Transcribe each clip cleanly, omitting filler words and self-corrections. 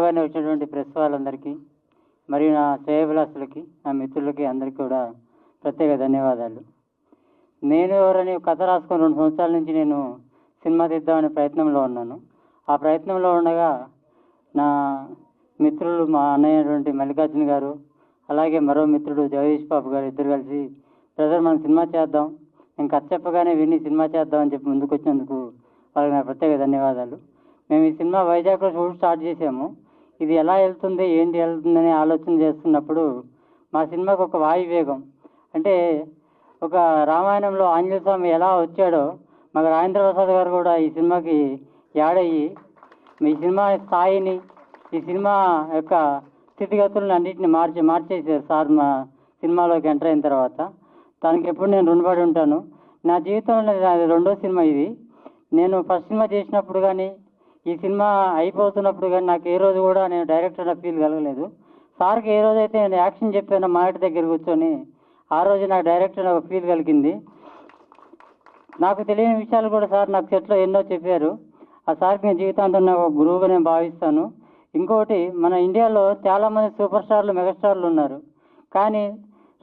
పిలవగానే వచ్చినటువంటి ప్రెస్ వాళ్ళందరికీ మరియు నా శ్రేయభిలాషులకి, నా మిత్రులకి అందరికీ కూడా ప్రత్యేక ధన్యవాదాలు. నేను ఎవరని కథ రాసుకొని 2 సంవత్సరాల నుంచి నేను సినిమా తీద్దామనే ప్రయత్నంలో ఉన్నాను. ఆ ప్రయత్నంలో ఉండగా నా మిత్రులు, మా అన్నయ్యటువంటి మల్లికార్జున గారు, అలాగే మరో మిత్రుడు జగదీష్ బాబు గారు ఇద్దరు కలిసి, బ్రదర్ మనం సినిమా చేద్దాం, నేను కథ చెప్పగానే విని సినిమా చేద్దామని చెప్పి ముందుకు వచ్చినందుకు వాళ్ళకి నా ప్రత్యేక ధన్యవాదాలు. మేము ఈ సినిమా వైజాగ్లో షూట్ స్టార్ట్ చేసాము. ఇది ఎలా వెళ్తుంది, ఏంటి వెళ్తుందని ఆలోచన చేస్తున్నప్పుడు మా సినిమాకు ఒక వాయువేగం, అంటే ఒక రామాయణంలో ఆంజనేయ స్వామి ఎలా వచ్చాడో మాకు రాజేంద్ర ప్రసాద్ గారు కూడా ఈ సినిమాకి యాడ్ అయ్యి ఈ సినిమా స్థాయిని, ఈ సినిమా యొక్క స్థితిగతులను అన్నింటిని మార్చేసారు సార్ మా సినిమాలోకి ఎంటర్ అయిన తర్వాత. దానికి ఎప్పుడు నేను రుణపడి ఉంటాను. నా జీవితంలో అది 2వ సినిమా ఇది. నేను ఫస్ట్ సినిమా చేసినప్పుడు కానీ, ఈ సినిమా అయిపోతున్నప్పుడు కానీ నాకు ఏ రోజు కూడా నేను డైరెక్టర్ ఫీల్ కలగలేదు. సార్కి ఏ రోజైతే నేను యాక్షన్ చెప్పానో మానిటర్ దగ్గర కూర్చొని, ఆ రోజు నాకు డైరెక్టర్ ఒక ఫీల్ కలిగింది. నాకు తెలియని విషయాలు కూడా సార్ నాకు సెట్లో ఎన్నో చెప్పారు. ఆ సార్కి నేను జీవితాంతం నాకు ఒక గురువుగా నేను భావిస్తాను. ఇంకోటి, మన ఇండియాలో చాలామంది సూపర్ స్టార్లు, మెగాస్టార్లు ఉన్నారు. కానీ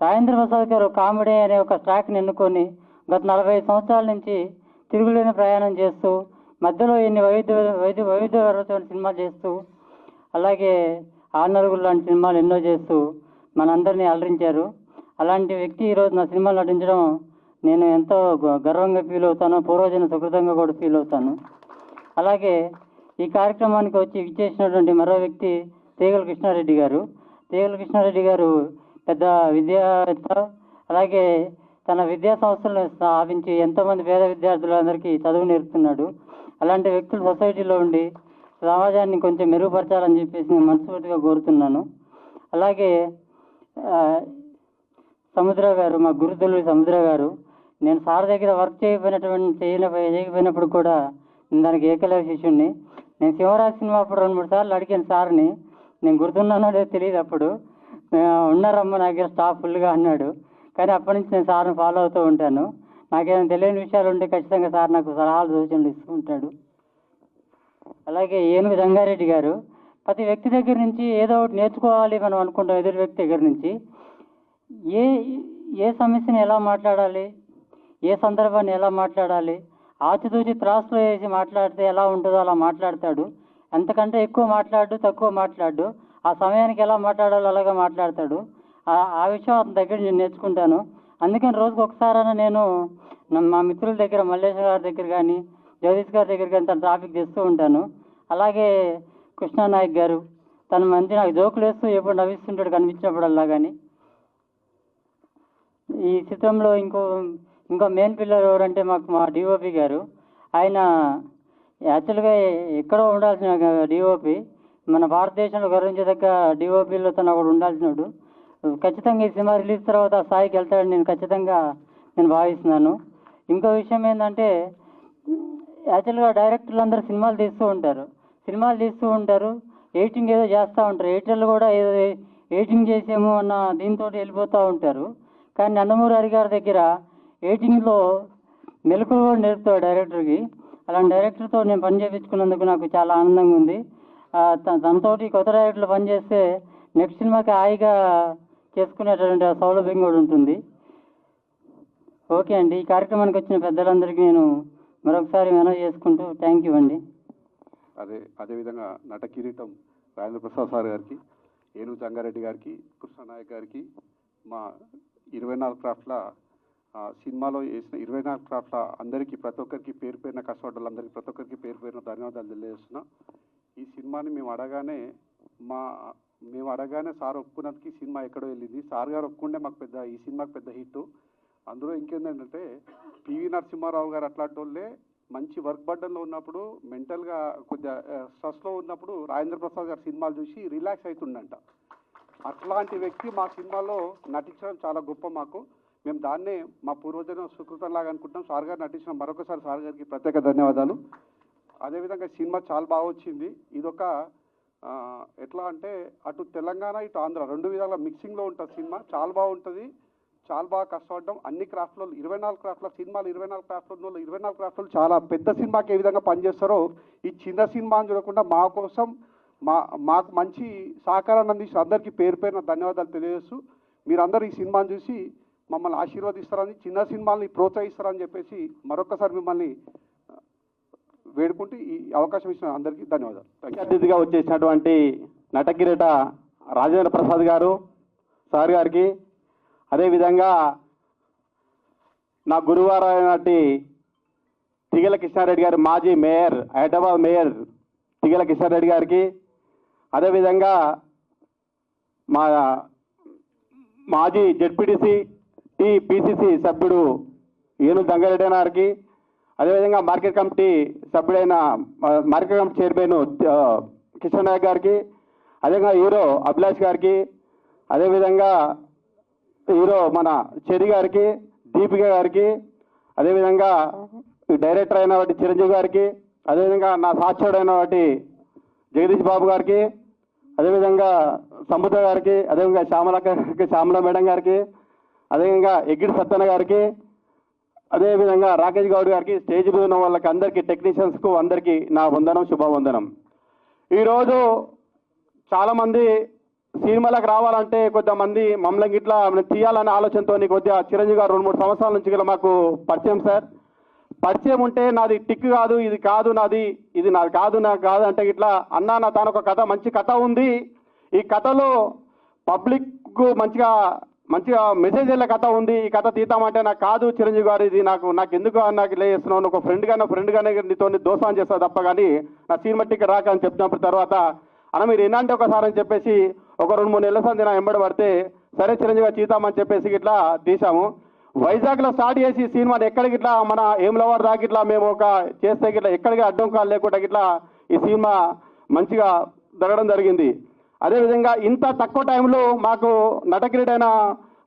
రాజేంద్ర ప్రసాద్ గారు కామెడీ అనే ఒక ట్రాక్ని ఎన్నుకొని గత 45 సంవత్సరాల నుంచి తిరుగులేని ప్రయాణం చేస్తూ, మధ్యలో ఎన్ని వైవిధ్యభరితమైన సినిమాలు చేస్తూ, అలాగే ఆర్నరుగులు లాంటి సినిమాలు ఎన్నో చేస్తూ మనందరినీ అలరించారు. అలాంటి వ్యక్తి ఈరోజు నా సినిమాలో నటించడం నేను ఎంతో గర్వంగా ఫీల్ అవుతాను, పూర్వజన సుకృతంగా కూడా ఫీల్ అవుతాను. అలాగే ఈ కార్యక్రమానికి వచ్చి ఇచ్చేసినటువంటి మరో వ్యక్తి తీగల కృష్ణారెడ్డి గారు. తీగల కృష్ణారెడ్డి గారు పెద్ద విద్యావేత్త, అలాగే తన విద్యా సంస్థలను స్థాపించి ఎంతోమంది పేద విద్యార్థులందరికీ చదువు నేర్పుతున్నాడు. అలాంటి వ్యక్తులు సొసైటీలో ఉండి సమాజాన్ని కొంచెం మెరుగుపరచాలని చెప్పేసి నేను మనస్ఫూర్తిగా కోరుతున్నాను. అలాగే సముద్ర గారు, మా గురుతులు సముద్ర గారు, నేను సార్ దగ్గర వర్క్ చేయకపోయినప్పుడు కూడా నేను దానికి ఏకలవ్య శిష్యుడిని. నేను శివరాజ్ సినిమా అప్పుడు 2-3 సార్లు అడిగాను సార్ని, నేను గుర్తున్నానో లేదో తెలియదు. అప్పుడు ఉన్నారమ్మ నా దగ్గర స్టాఫ్ ఫుల్గా అన్నాడు. కానీ అప్పటి నుంచి నేను సార్ని ఫాలో అవుతూ ఉంటాను. నాకేమైనా తెలియని విషయాలు ఉంటే ఖచ్చితంగా సార్ నాకు సలహాలు, సూచనలు ఇస్తూ ఉంటాడు. అలాగే ఏనుగు రంగారెడ్డి గారు, ప్రతి వ్యక్తి దగ్గర నుంచి ఏదో ఒకటి నేర్చుకోవాలి మనం అనుకుంటాం. ఎదురు వ్యక్తి దగ్గర నుంచి ఏ సమస్యను ఎలా మాట్లాడాలి, ఏ సందర్భాన్ని ఎలా మాట్లాడాలి, ఆచితూచి త్రాసులో వేసి మాట్లాడితే ఎలా ఉంటుందో అలా మాట్లాడతాడు. అంతకంటే ఎక్కువ మాట్లాడు, తక్కువ మాట్లాడు, ఆ సమయానికి ఎలా మాట్లాడాలో అలాగే మాట్లాడతాడు. ఆ విషయం అతని దగ్గర నేను నేర్చుకుంటాను. అందుకని రోజుకు ఒకసారైనా నేను మా మిత్రుల దగ్గర, మల్లేశ్వర గారి దగ్గర కానీ, జగదీష్ గారి దగ్గర కానీ తన ట్రాఫిక్ తెస్తూ ఉంటాను. అలాగే కృష్ణానాయక్ గారు, తను మంచి నాకు జోకులు వేస్తూ ఎప్పుడు నవ్విస్తుంటాడు కనిపించినప్పుడల్లా. కానీ ఈ చిత్రంలో ఇంకో మెయిన్ పిల్లర్ ఎవరంటే మా డిఓపి గారు. ఆయన యాక్చువల్గా ఎక్కడో ఉండాల్సిన డిఓపి, మన భారతదేశంలో గర్వించదగ్గ డిఓపిలో తను ఒకడు ఉండాల్సినాడు. ఖచ్చితంగా ఈ సినిమా రిలీజ్ తర్వాత ఆ స్థాయికి వెళ్తాడని నేను భావిస్తున్నాను. ఇంకో విషయం ఏంటంటే, యాక్చువల్గా డైరెక్టర్లు అందరూ సినిమాలు తీస్తూ ఉంటారు, ఎడిటింగ్ ఏదో చేస్తూ ఉంటారు. ఎడిటర్లు కూడా ఏదో ఎడిటింగ్ చేసాము అన్న దీంతో వెళ్ళిపోతూ ఉంటారు. కానీ నందమూరి హరి గారి దగ్గర ఎడిటింగ్లో మెలకువలు కూడా నేర్పుతాడు డైరెక్టర్కి. అలాంటి డైరెక్టర్తో నేను పని చేయించుకున్నందుకు నాకు చాలా ఆనందంగా ఉంది. తనతోటి కొత్త డైరెక్టర్లు పనిచేస్తే నెక్స్ట్ సినిమాకి హాయిగా చేసుకునేటటువంటి సౌలభ్యం కూడా ఉంటుంది. ఓకే అండి, ఈ కార్యక్రమానికి వచ్చిన పెద్దలందరికీ నేను మరొకసారి మనవి చేసుకుంటూ థ్యాంక్ యూ అండి. అదేవిధంగా నట కిరీటం రాజేంద్ర ప్రసాద్ సార్ గారికి, ఏనుగు సంగారెడ్డి గారికి, కృష్ణనాయక్ గారికి, మా 24 క్రాఫ్ట్ల సినిమాలో వేసిన 24 క్రాఫ్ట్ల అందరికీ, ప్రతి ఒక్కరికి పేరు పేరున కష్టపడ్డలందరికీ ప్రతి ఒక్కరికి పేరు పేరున ధన్యవాదాలు తెలియజేస్తున్నా. ఈ సినిమాని మేము అడగానే సార్ ఒప్పుకున్నందుకు ఈ సినిమా ఎక్కడో వెళ్ళింది. సార్ గారు ఒప్పుకుంటే ఈ సినిమాకి పెద్ద హిట్. అందులో ఇంకేంటంటే పివి నరసింహారావు గారు అట్లాంటి వాళ్ళే మంచి వర్క్ బర్డన్లో ఉన్నప్పుడు, మెంటల్గా కొద్దిగా స్ట్రెస్లో ఉన్నప్పుడు రాజేంద్ర ప్రసాద్ గారి సినిమాలు చూసి రిలాక్స్ అవుతుండంట. అట్లాంటి వ్యక్తి మా సినిమాలో నటించడం చాలా గొప్ప మాకు. మేము దాన్నే మా పూర్వజన సుకృతంలాగా అనుకుంటాం. సార్ గారు నటించిన మరొకసారి సార్ గారికి ప్రత్యేక ధన్యవాదాలు. అదేవిధంగా సినిమా చాలా బాగా వచ్చింది. ఇదొక ఎట్లా అంటే అటు తెలంగాణ ఇటు ఆంధ్ర 2 విధాల మిక్సింగ్లో ఉంటుంది సినిమా. చాలా బాగుంటుంది, చాలా బాగా కష్టపడ్డాం. అన్ని క్రాఫ్ట్లో 24 క్రాఫ్ట్ల సినిమాలు, 24 క్రాఫ్ట్లో 24 క్రాఫ్ట్లు చాలా పెద్ద సినిమాకి ఏ విధంగా పనిచేస్తారో ఈ చిన్న సినిమాని చూడకుండా మా కోసం మాకు మంచి సహకారాన్ని అందించిన అందరికీ పేరు పేరున ధన్యవాదాలు తెలియజేస్తూ మీరందరూ ఈ సినిమాని చూసి మమ్మల్ని ఆశీర్వదిస్తారని, చిన్న సినిమాల్ని ప్రోత్సహిస్తారని చెప్పేసి మరొకసారి మిమ్మల్ని వేడుకుంటూ ఈ అవకాశం ఇచ్చిన అందరికీ ధన్యవాదాలు. అతిథిగా వచ్చేసినటువంటి నటకిరీట రాజేంద్ర ప్రసాద్ గారు సార్ గారికి, అదేవిధంగా నా గురువారు అయినటి తిగల కృష్ణారెడ్డి గారు, మాజీ మేయర్, హైదరాబాద్ మేయర్ తిగల కృష్ణారెడ్డి గారికి, అదేవిధంగా మా మాజీ జెడ్పీటీసీ పిసిసి సభ్యుడు ఏను దంగారెడ్డి గారికి, అదేవిధంగా మార్కెట్ కమిటీ సభ్యుడైన market committee chairman Kishan Nayak గారికి, అదేవిధంగా హీరో అభిలాష్ గారికి, అదేవిధంగా హీరో మన చెరి గారికి, దీపిక గారికి, అదేవిధంగా డైరెక్టర్ అయిన వాటి చిరంజీవి గారికి, అదేవిధంగా నా సాక్షుడైన వాటి జగదీష్ బాబు గారికి, అదేవిధంగా సముద్ర గారికి, అదేవిధంగా శ్యామల మేడం గారికి, అదేవిధంగా ఎగ్గిడి సత్తన్న గారికి, అదేవిధంగా రాకేష్ గౌడ్ గారికి, స్టేజ్ మీద ఉన్న వాళ్ళకి అందరికీ, టెక్నీషియన్స్కు అందరికీ నా వందనం, శుభవందనం. ఈరోజు చాలామంది సినిమాలకు రావాలంటే కొంతమంది మమ్మల్ని గిట్లా తీయాలనే ఆలోచనతో కొద్దిగా చిరంజీవి గారు 2-3 సంవత్సరాల నుంచి గల మాకు పరిచయం సార్. పరిచయం ఉంటే నాది టిక్ కాదు, ఇది కాదు నాది, ఇది నాది కాదు, నాకు కాదు అంటే ఇట్లా అన్నా నా తాను ఒక కథ, మంచి కథ ఉంది, ఈ కథలో పబ్లిక్కు మంచిగా మెసేజ్ వెళ్ళే కథ ఉంది, ఈ కథ తీద్దామంటే నాకు కాదు చిరంజీవి గారు, ఇది నాకు ఎందుకు నాకు ఇలా చేస్తున్నావు, ఒక ఫ్రెండ్గానే నీతో దోసాన్ని చేస్తావు తప్ప కానీ నా సినిమా టిక్ రాక అని చెప్పినప్పుడు తర్వాత అన్న మీరు ఎన్నంటే ఒకసారి అని చెప్పేసి ఒక 2-3 నెలల సంది నా ఎంబడి పడితే సరే చిరంజీవి గారు తీద్దామని చెప్పేసి ఇట్లా తీసాము. వైజాగ్లో స్టార్ట్ చేసి సినిమాని ఎక్కడికి ఇట్లా మన ఏములవాడ దాకా ఇట్లా మేము ఒక చేస్తే ఇట్లా ఎక్కడికి అడ్డంకాలు లేకుండా ఇట్లా ఈ సినిమా మంచిగా జరగడం జరిగింది. అదేవిధంగా ఇంత తక్కువ టైంలో మాకు నటకిరీటైన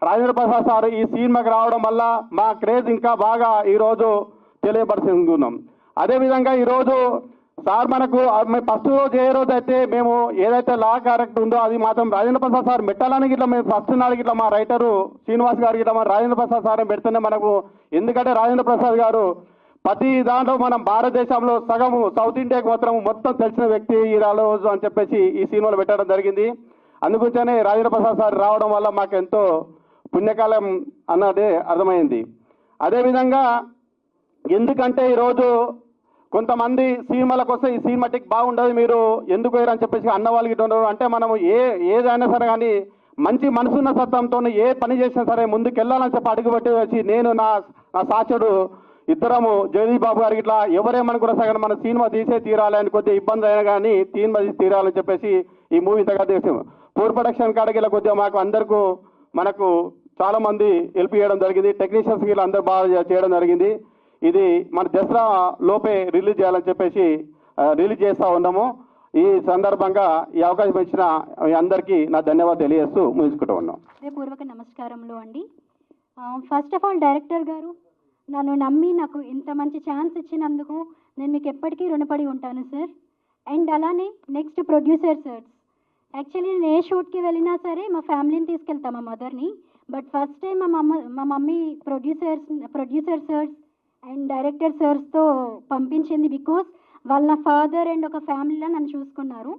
రాజేంద్ర ప్రసాద్ సార్ ఈ సినిమాకి రావడం వల్ల మా క్రేజ్ ఇంకా బాగా ఈరోజు తెలియపరుచుకున్నాం. అదేవిధంగా ఈరోజు సార్ మనకు ఫస్ట్ రోజు ఏ రోజు అయితే మేము ఏదైతే లా క్యారెక్టర్ ఉందో అది మాత్రం రాజేంద్ర ప్రసాద్ సార్ పెట్టాలని ఇట్లా మేము ఫస్ట్ నాడు ఇట్లా మా రైటరు శ్రీనివాస్ గారికి ఇట్లా మా రాజేంద్ర ప్రసాద్ సార్ పెడితేనే మనకు, ఎందుకంటే రాజేంద్ర ప్రసాద్ గారు ప్రతి దాంట్లో మనం భారతదేశంలో సగము సౌత్ ఇండియాకి మొత్తం తెలిసిన వ్యక్తి ఈ రోజు అని చెప్పేసి ఈ సినిమాలో పెట్టడం జరిగింది. అందుగురించనే రాజేంద్ర ప్రసాద్ సార్ రావడం వల్ల మాకు ఎంతో పుణ్యకాలం అన్నదే అర్థమైంది. అదేవిధంగా ఎందుకంటే ఈరోజు కొంతమంది సినిమాలకు వస్తే ఈ సినిమాటిక్ బాగుండదు, మీరు ఎందుకు వేయరని చెప్పేసి అన్న వాళ్ళకి ఉన్నారు. అంటే మనము ఏదైనా సరే కానీ మంచి మనసున్న సత్తంతో ఏ పని చేసినా సరే ముందుకు వెళ్ళాలని చెప్పి అడుగుపెట్టి వచ్చి నేను నా సాచుడు ఇద్దరము జగదీష్ బాబు గారికి ఇట్లా ఎవరేమనుకున్నా సరే మన సినిమా తీసే తీరాలి అని కొద్దిగా ఇబ్బంది అయినా కానీ సినిమా తీసి తీరాలని చెప్పేసి ఈ మూవీ ఇంతగా తీసాము. పూర్ ప్రొడక్షన్ కాడికి ఇలా కొద్దిగా మాకు అందరికీ మనకు చాలా మంది హెల్ప్ చేయడం జరిగింది, టెక్నీషియన్స్ ఇలా అందరూ బాగా చేయడం జరిగింది. ఇది మన దసరా లోపే రిలీజ్ చేయాలని చెప్పేసి రిలీజ్ చేస్తూ ఉన్నాము. ఈ సందర్భంగా ఈ అవకాశం ఇచ్చిన అందరికీ నా ధన్యవాదాలు తెలియజేస్తూ ముగించుకుంటూ ఉన్నాం. పూర్వక నమస్కారములు అండి. ఫస్ట్ ఆఫ్ ఆల్ డైరెక్టర్ గారు నన్ను నమ్మి నాకు ఇంత మంచి ఛాన్స్ ఇచ్చినందుకు నేను మీకు ఎప్పటికీ రుణపడి ఉంటాను సార్. అండ్ అలానే నెక్స్ట్ ప్రొడ్యూసర్ సార్స్, యాక్చువల్లీ నేను ఏ షూట్కి వెళ్ళినా సరే మా ఫ్యామిలీని తీసుకెళ్తాం, మా మదర్ని. బట్ ఫస్ట్ టైం మా mummy producer sirs and director సార్స్తో పంపించింది, బికాస్ వాళ్ళ ఫాదర్ అండ్ ఒక ఫ్యామిలీలో నన్ను చూసుకున్నారు.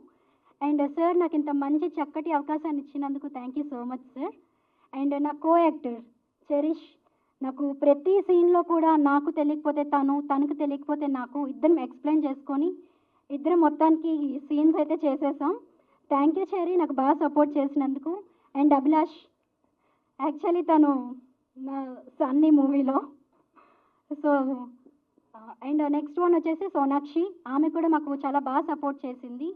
అండ్ సార్ నాకు ఇంత మంచి చక్కటి అవకాశాన్ని ఇచ్చినందుకు thank you so much sir. And నా కో యాక్టర్ చెరిష్, నాకు ప్రతి సీన్లో కూడా నాకు తెలియకపోతే తనకు తెలియకపోతే నాకు ఇద్దరం ఎక్స్ప్లెయిన్ చేసుకొని ఇద్దరం మొత్తానికి సీన్స్ అయితే చేసేసాం. థ్యాంక్ యూ చెరి, నాకు బాగా సపోర్ట్ చేసినందుకు. అండ్ అభిలాష్, యాక్చువల్లీ తను నా సన్నీ మూవీలో. సో అండ్ నెక్స్ట్ వన్ వచ్చేసి సోనాక్షి, ఆమె కూడా మాకు చాలా బాగా సపోర్ట్ చేసింది.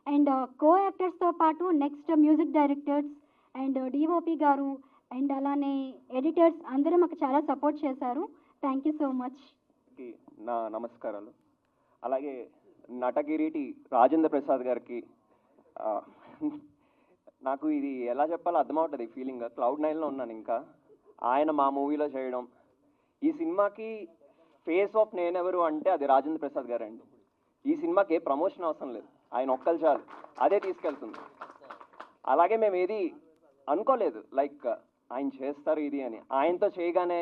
అండ్ కో యాక్టర్స్తో పాటు next music directors and DOP గారు అండ్ అలానే ఎడిటర్స్ అందరూ మాకు చాలా సపోర్ట్ చేశారు. Thank you so much. నా నమస్కారాలు. అలాగే నటకిరీటి రాజేంద్ర ప్రసాద్ గారికి, నాకు ఇది ఎలా చెప్పాలో అర్థమవుతుంది ఫీలింగ్. Cloud9లో ఉన్నాను ఇంకా, ఆయన మా మూవీలో చేయడం. ఈ సినిమాకి ఫేస్ ఆఫ్ నేనెవరు అంటే అది రాజేంద్ర ప్రసాద్ గారు అండి. ఈ సినిమాకి ఏ ప్రమోషన్ అవసరం లేదు, ఆయన ఒక్కలు చాలు, అదే తీసుకెళ్తుంది. అలాగే మేము ఏది అనుకోలేదు లైక్ ఆయన చేస్తారు ఇది అని. ఆయనతో చేయగానే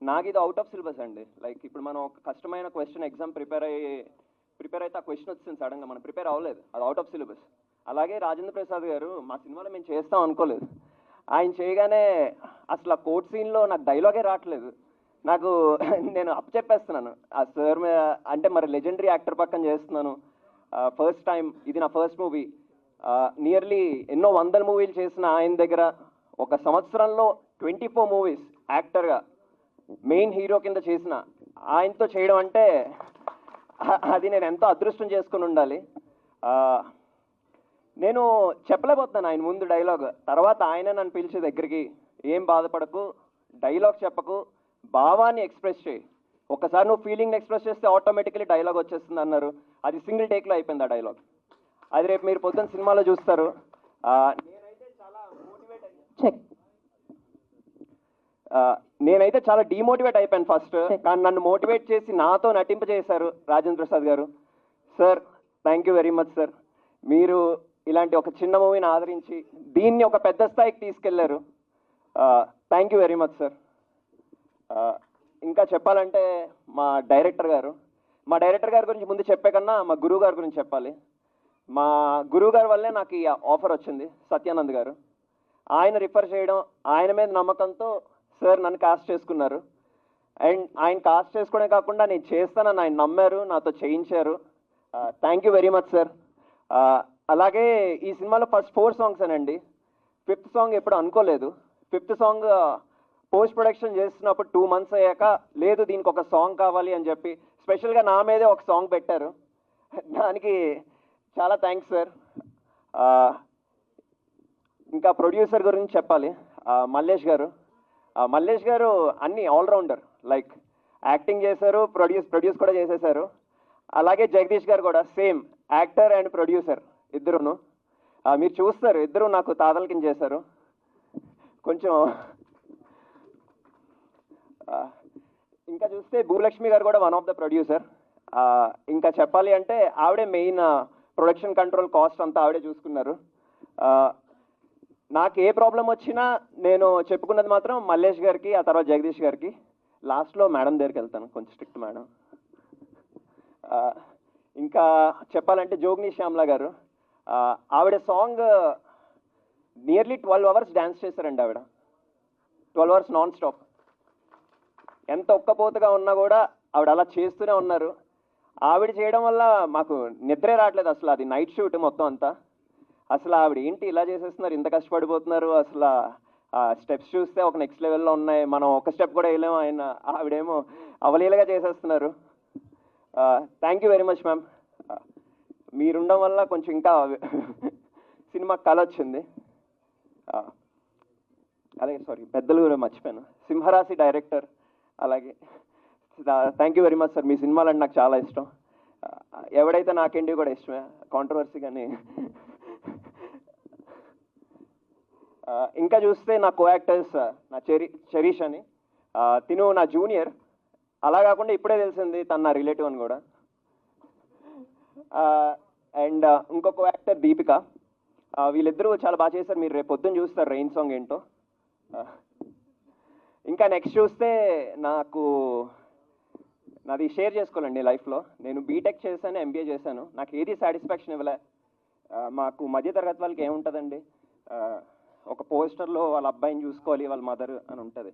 నాకు ఇది అవుట్ ఆఫ్ సిలబస్ అండి. లైక్ ఇప్పుడు మనం ఒక కష్టమైన క్వశ్చన్ ఎగ్జామ్ ప్రిపేర్ అయితే ఆ క్వశ్చన్ వచ్చింది సడన్గా, మనం ప్రిపేర్ అవ్వలేదు, అది అవుట్ ఆఫ్ సిలబస్. అలాగే రాజేంద్ర ప్రసాద్ గారు మా సినిమాలో మేము చేస్తాం అనుకోలేదు. ఆయన చేయగానే అసలు ఆ కోర్ట్ సీన్లో నాకు డైలాగే రావట్లేదు. నాకు నేను చెప్పేస్తున్నాను ఆ సార్ అంటే మరి లెజెండరీ యాక్టర్ పక్కన చేస్తున్నాను. ఫస్ట్ టైం, ఇది నా ఫస్ట్ మూవీ. నియర్లీ ఎన్నో వందల మూవీలు చేసిన ఆయన దగ్గర ఒక సంవత్సరంలో 24 మూవీస్ యాక్టర్గా మెయిన్ హీరో కింద చేసిన ఆయనతో చేయడం అంటే అది నేను ఎంతో అదృష్టం చేసుకుని ఉండాలి. నేను చెప్పలేకపోతున్నాను ఆయన ముందు డైలాగ్. తర్వాత ఆయన నన్ను పిలిచే దగ్గరికి, ఏం బాధపడకు, డైలాగ్ చెప్పకు, భావాన్ని ఎక్స్ప్రెస్ చేయి, ఒకసారి నువ్వు ఫీలింగ్ ఎక్స్ప్రెస్ చేస్తే ఆటోమేటికలీ డైలాగ్ వచ్చేస్తుంది అన్నారు. అది సింగిల్ టేక్లో అయిపోయింది ఆ డైలాగ్. అది రేపు మీరు పొద్దున్న సినిమాలో చూస్తారు. నేనైతే చాలా డిమోటివేట్ అయిపోయాను ఫస్ట్, కానీ నన్ను మోటివేట్ చేసి నాతో నటింపజేశారు రాజేంద్ర ప్రసాద్ గారు. Sir thank you very much sir. మీరు ఇలాంటి ఒక చిన్న మూవీని ఆదరించి దీన్ని ఒక పెద్ద స్థాయికి తీసుకెళ్లారు. Thank you very much sir. ఇంకా చెప్పాలంటే మా డైరెక్టర్ గారి గురించి ముందు చెప్పే కన్నా మా గురువు గారి గురించి చెప్పాలి. మా గురువు గారి వల్లే నాకు ఈ ఆఫర్ వచ్చింది. సత్యానంద్ గారు ఆయన రిఫర్ చేయడం, ఆయన మీద నమ్మకంతో సార్ నన్ను కాస్ట్ చేసుకున్నారు. అండ్ ఆయన కాస్ట్ చేసుకోవడమే కాకుండా నేను చేస్తానని ఆయన నమ్మారు, నాతో చేయించారు. Thank you very much sir. అలాగే ఈ సినిమాలో ఫస్ట్ 4 సాంగ్స్ అనండి. 5th సాంగ్ ఎప్పుడు అనుకోలేదు. 5th సాంగ్ పోస్ట్ ప్రొడక్షన్ చేస్తున్నప్పుడు 2 months అయ్యాక, లేదు దీనికి ఒక సాంగ్ కావాలి అని చెప్పి స్పెషల్గా నా మీదే ఒక సాంగ్ పెట్టారు. దానికి చాలా థ్యాంక్స్ సార్. ఇంకా ప్రొడ్యూసర్ గురించి చెప్పాలి. మల్లేష్ గారు అన్ని ఆల్రౌండర్, లైక్ యాక్టింగ్ చేశారు, ప్రొడ్యూస్ కూడా చేసేశారు. అలాగే జగదీష్ గారు కూడా సేమ్ యాక్టర్ అండ్ ప్రొడ్యూసర్ ఇద్దరును. మీరు చూస్తారు, ఇద్దరు నాకు తాతల కింద చేశారు కొంచెం. ఇంకా చూస్తే భూలక్ష్మి గారు కూడా వన్ ఆఫ్ ద ప్రొడ్యూసర్. ఇంకా చెప్పాలి అంటే ఆవిడే మెయిన్ ప్రొడక్షన్ కంట్రోల్, కాస్ట్ అంతా ఆవిడే చూసుకున్నారు. నాకు ఏ ప్రాబ్లం వచ్చినా నేను చెప్పుకున్నది మాత్రం మల్లేష్ గారికి, ఆ తర్వాత జగదీష్ గారికి. లాస్ట్లో మేడం దగ్గరికి వెళ్తాను, కొంచెం స్ట్రిక్ట్ మేడం. ఇంకా చెప్పాలంటే జోగ్ని శ్యామ్లా గారు, ఆవిడ సాంగ్ నియర్లీ 12 hours డ్యాన్స్ చేశారండి. ఆవిడ 12 hours నాన్ స్టాప్. ఎంత ఒక్కపోతగా ఉన్నా కూడా ఆవిడ అలా చేస్తూనే ఉన్నారు. ఆవిడ చేయడం వల్ల మాకు నిద్రే రావట్లేదు అసలు. అది నైట్ షూట్ మొత్తం అంతా. అసలు ఆవిడ ఏంటి ఇలా చేసేస్తున్నారు, ఇంత కష్టపడిపోతున్నారు. అసలు స్టెప్స్ చూస్తే ఒక నెక్స్ట్ లెవెల్లో ఉన్నాయి, మనం ఒక స్టెప్ కూడా వేయలేము. ఆవిడేమో అవలీలగా చేసేస్తున్నారు. Thank you very much ma'am. మీరుండడం వల్ల కొంచెం ఇంకా సినిమా కళ వచ్చింది. అలాగే పెద్దలు కూడా మర్చిపోయాను, సింహరాశి డైరెక్టర్. అలాగే thank you very much sir. మీ సినిమాలంటే నాకు చాలా ఇష్టం. ఎవడైతే నాకేంటి కూడా ఇష్టమే, కాంట్రవర్సీ కానీ. ఇంకా చూస్తే నా కో యాక్టర్స్, నా చరీష్ అని, తిను నా జూనియర్. అలా కాకుండా ఇప్పుడే తెలిసింది తను నా రిలేటివ్ అని కూడా. అండ్ ఇంకొక యాక్టర్ దీపిక. వీళ్ళిద్దరూ చాలా బాగా చేశారు. మీరు రేపు పొద్దున్న చూస్తారు రెయిన్ సాంగ్ ఏంటో. ఇంకా నెక్స్ట్ చూస్తే నాది షేర్ చేసుకోవాలండి లైఫ్లో. నేను బీటెక్ చేశాను, ఎంబీఏ చేశాను, నాకు ఏది సాటిస్ఫాక్షన్ ఇవ్వలే. మాకు మధ్యతరగతి వాళ్ళకి ఏముంటుందండి, ఒక పోస్టర్లో వాళ్ళ అబ్బాయిని చూసుకోవాలి, వాళ్ళ మదర్ అని ఉంటుంది.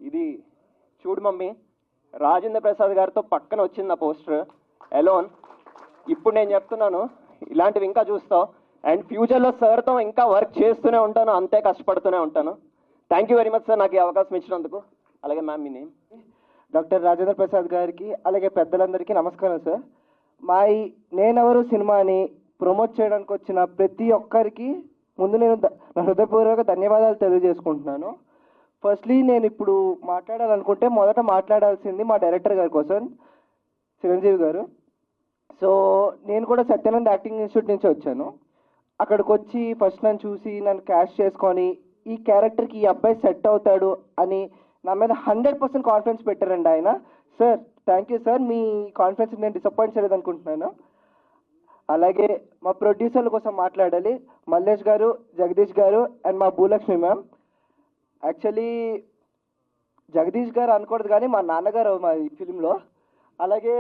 ఇది చూడు మమ్మీ, రాజేంద్ర ప్రసాద్ గారితో పక్కన వచ్చింది ఆ పోస్టర్ ఎలోన్. ఇప్పుడు నేను చెప్తున్నాను, ఇలాంటివి ఇంకా చూస్తావు. అండ్ ఫ్యూచర్లో సార్తో ఇంకా వర్క్ చేస్తూనే ఉంటాను, అంతే కష్టపడుతూనే ఉంటాను. Thank you very much sir నాకు ఈ అవకాశం ఇచ్చినందుకు. అలాగే మ్యామ్, మీ నేమ్? డాక్టర్ రాజేంద్ర ప్రసాద్ గారికి, అలాగే పెద్దలందరికీ నమస్కారం సార్. నేనెవరు సినిమాని ప్రమోట్ చేయడానికి వచ్చిన ప్రతి ఒక్కరికి ముందు నేను నా హృదయపూర్వక ధన్యవాదాలు తెలియజేసుకుంటున్నాను. ఫస్ట్లీ నేను ఇప్పుడు మాట్లాడాలనుకుంటే మొదట మాట్లాడాల్సింది మా డైరెక్టర్ గారి కోసం, చిరంజీవి గారు. సో నేను కూడా సత్యానంద్ యాక్టింగ్ ఇన్స్టిట్యూట్ నుంచి వచ్చాను. అక్కడికి వచ్చి ఫస్ట్ నన్ను చూసి నన్ను క్యాష్ చేసుకొని ఈ క్యారెక్టర్కి ఈ అబ్బాయి సెట్ అవుతాడు అని నా మీద 100% కాన్ఫిడెన్స్ పెట్టారండి ఆయన. Sir thank you sir, me confidence నేను డిసప్పాయింట్ చేయలేదు అనుకుంటున్నాను. అలాగే మా ప్రొడ్యూసర్ల కోసం మాట్లాడాలి, మల్లేష్ గారు, జగదీష్ గారు అండ్ మా భూలక్ష్మి మ్యామ్. యాక్చువల్లీ జగదీష్ గారు అనకూడదు కానీ మా నాన్నగారు మా ఈ ఫిలింలో. అలాగే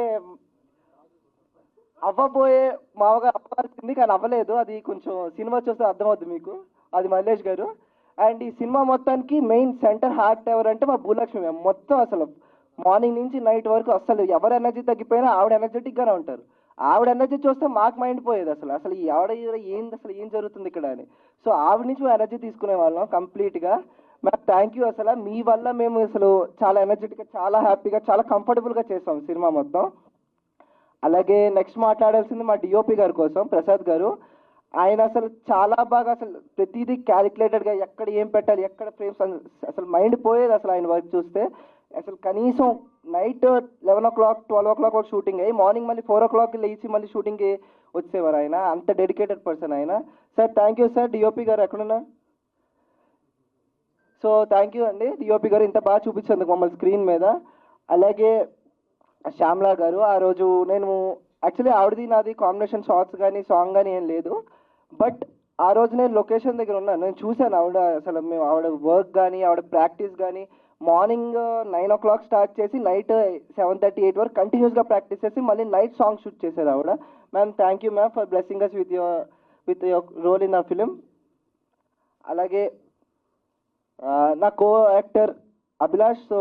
అవ్వబోయే మామగా అవ్వాల్సింది కానీ అవ్వలేదు. అది కొంచెం సినిమా చూస్తే అర్థమవుద్ది మీకు. అది మల్లేష్ గారు. అండ్ ఈ సినిమా మొత్తానికి మెయిన్ సెంటర్ హార్ట్ ఎవరంటే మా భూలక్ష్మి మ్యామ్. మొత్తం అసలు మార్నింగ్ నుంచి నైట్ వరకు అసలు ఎవరు ఎనర్జీ తగ్గిపోయినా ఆవిడ ఎనర్జెటిక్గానే ఉంటారు. ఆవిడ ఎనర్జీ చూస్తే మాకు మైండ్ పోయేది అసలు అసలు ఈ ఆవిడ ఏంది అసలు ఏం జరుగుతుంది ఇక్కడ అని. సో ఆవిడ నుంచి మేము ఎనర్జీ తీసుకునే వాళ్ళం కంప్లీట్గా. Ma'am thank you. అసలు మీ వల్ల మేము అసలు చాలా ఎనర్జెటిక్గా, చాలా హ్యాపీగా, చాలా కంఫర్టబుల్గా చేస్తాం సినిమా మొత్తం. అలాగే నెక్స్ట్ మాట్లాడాల్సింది మా డిఓపి గారి కోసం, ప్రసాద్ గారు. ఆయన అసలు చాలా బాగా అసలు ప్రతిదీ క్యాలిక్యులేటెడ్గా ఎక్కడ ఏం పెట్టాలి, ఎక్కడ ఫ్రేమ్స్ అసలు మైండ్ పోయేది అసలు ఆయన వర్క్ చూస్తే. అసలు కనీసం నైట్ 11 o'clock 12 o'clock వరకు షూటింగ్ అయ్యి మార్నింగ్ మళ్ళీ 4 o'clock లేచి మళ్ళీ షూటింగ్కి వచ్చేవారు ఆయన. అంత డెడికేటెడ్ పర్సన్ ఆయన. Sir thank you sir. DOP గారు ఎక్కడున్నా? సో థ్యాంక్ యూ అండి డిఓపి గారు, ఇంత బాగా చూపించేందుకు మమ్మల్ని స్క్రీన్ మీద. అలాగే శ్యామ్లా గారు, ఆ రోజు నేను యాక్చువల్లీ ఆవిడది నాది కాంబినేషన్ షార్ట్స్ కానీ సాంగ్ కానీ ఏం లేదు. బట్ ఆ రోజు నేను లొకేషన్ దగ్గర ఉన్నాను, నేను చూశాను ఆవిడ అసలు మేము ఆవిడ వర్క్ కానీ ఆవిడ ప్రాక్టీస్ కానీ. మార్నింగ్ 9 o'clock స్టార్ట్ చేసి నైట్ 7:30 8 వరకు కంటిన్యూస్గా ప్రాక్టీస్ చేసి మళ్ళీ నైట్ సాంగ్ షూట్ చేశారు ఆవిడ. Ma'am thank you ma'am for blessing us with your role in the film. అలాగే నా కో యాక్టర్ అభిలాష్. సో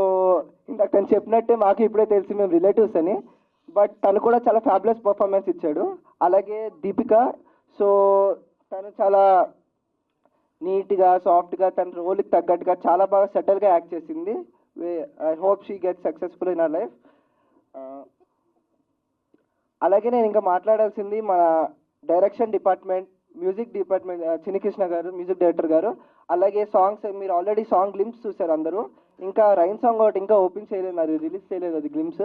ఇందాక తను చెప్పినట్టే మాకు ఇప్పుడే తెలిసి మేము రిలేటివ్స్ అని, బట్ తను కూడా చాలా ఫ్యాబులస్ పర్ఫార్మెన్స్ ఇచ్చాడు. అలాగే దీపిక. సో తను చాలా నీట్గా సాఫ్ట్గా తన రోల్కి తగ్గట్టుగా చాలా బాగా సెటిల్గా యాక్ట్ చేసింది. I hope she get successful in our life. అలాగే నేను ఇంకా మాట్లాడాల్సింది మన direction department, music department, Chinni Krishna గారు మ్యూజిక్ డైరెక్టర్ గారు. అలాగే సాంగ్స్ మీరు ఆల్రెడీ సాంగ్ గ్లిమ్స్ చూసారు అందరూ. ఇంకా రైన్ సాంగ్ ఒకటి ఇంకా ఓపెన్ చేయలేదు, అది రిలీజ్ చేయలేదు అది గ్లిమ్స్.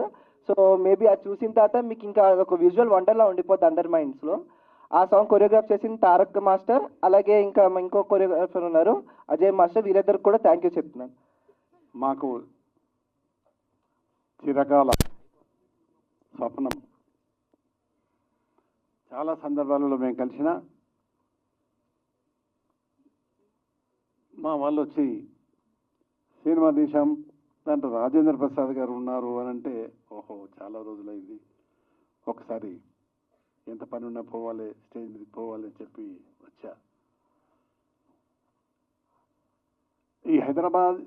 సో మేబీ అది చూసిన తర్వాత మీకు ఇంకా ఒక విజువల్ వండర్లా ఉండిపోద్ది అందరి మైండ్స్లో. ఆ సాంగ్ కొరియోగ్రాఫ్ చేసింది తారక్ మాస్టర్. అలాగే ఇంకా ఇంకో కొరియోగ్రాఫర్ ఉన్నారు అజయ్ మాస్టర్. వీరిద్దరికి కూడా థ్యాంక్ యూ చెప్తున్నాను. మాకు చిరకాల స్వప్నం, చాలా సందర్భాలలో మేము కలిసిన మా వాళ్ళు వచ్చి సినిమా తీశాం, దాంట్లో రాజేంద్ర ప్రసాద్ గారు ఉన్నారు అని అంటే ఓహో చాలా రోజులైంది, ఒకసారి ఎంత పని ఉన్నా పోవాలి, స్టేజ్ మీదకి పోవాలి అని చెప్పి వచ్చా. ఈ హైదరాబాద్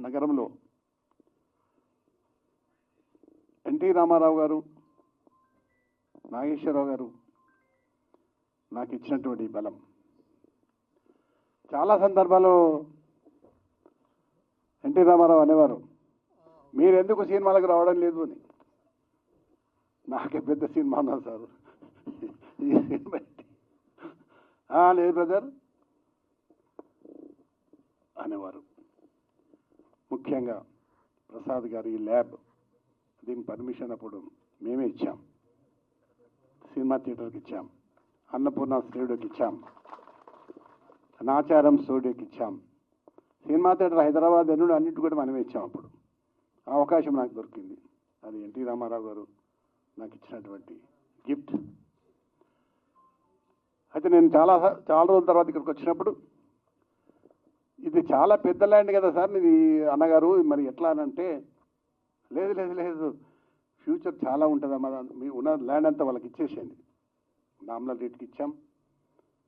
నగరంలో ఎన్టీ రామారావు గారు, నాగేశ్వరరావు గారు నాకు ఇచ్చినటువంటి బలం. చాలా సందర్భాల్లో ఎన్టీ రామారావు అనేవారు, మీరెందుకు సినిమాలకు రావడం లేదు అని. నాకే పెద్ద సినిమా ఉన్నా సార్, లేదు బ్రదర్ అనేవారు. ముఖ్యంగా ప్రసాద్ గారు ఈ ల్యాబ్ దీని పర్మిషన్ అప్పుడు మేమే ఇచ్చాం, సినిమా థియేటర్కి ఇచ్చాం, అన్నపూర్ణ స్టూడియోకి ఇచ్చాం, నాచారం స్టూడియోకి ఇచ్చాం, సినిమా థియేటర్ హైదరాబాద్ ఎన్నుడు అన్నిటి కూడా మనమే ఇచ్చాం. అప్పుడు ఆ అవకాశం నాకు దొరికింది. అది ఎన్టీ రామారావు గారు నాకు ఇచ్చినటువంటి గిఫ్ట్. అయితే నేను చాలా రోజుల తర్వాత ఇక్కడికి వచ్చినప్పుడు ఇది చాలా పెద్ద ల్యాండ్ కదా సార్ ఇది అన్నగారు, మరి ఎట్లా అని అంటే లేదు లేదు లేదు ఫ్యూచర్ చాలా ఉంటుందమ్మా, మీ ఉన్న ల్యాండ్ అంతా వాళ్ళకి ఇచ్చేసేయండి. నామినల్ రేట్కి ఇచ్చాం.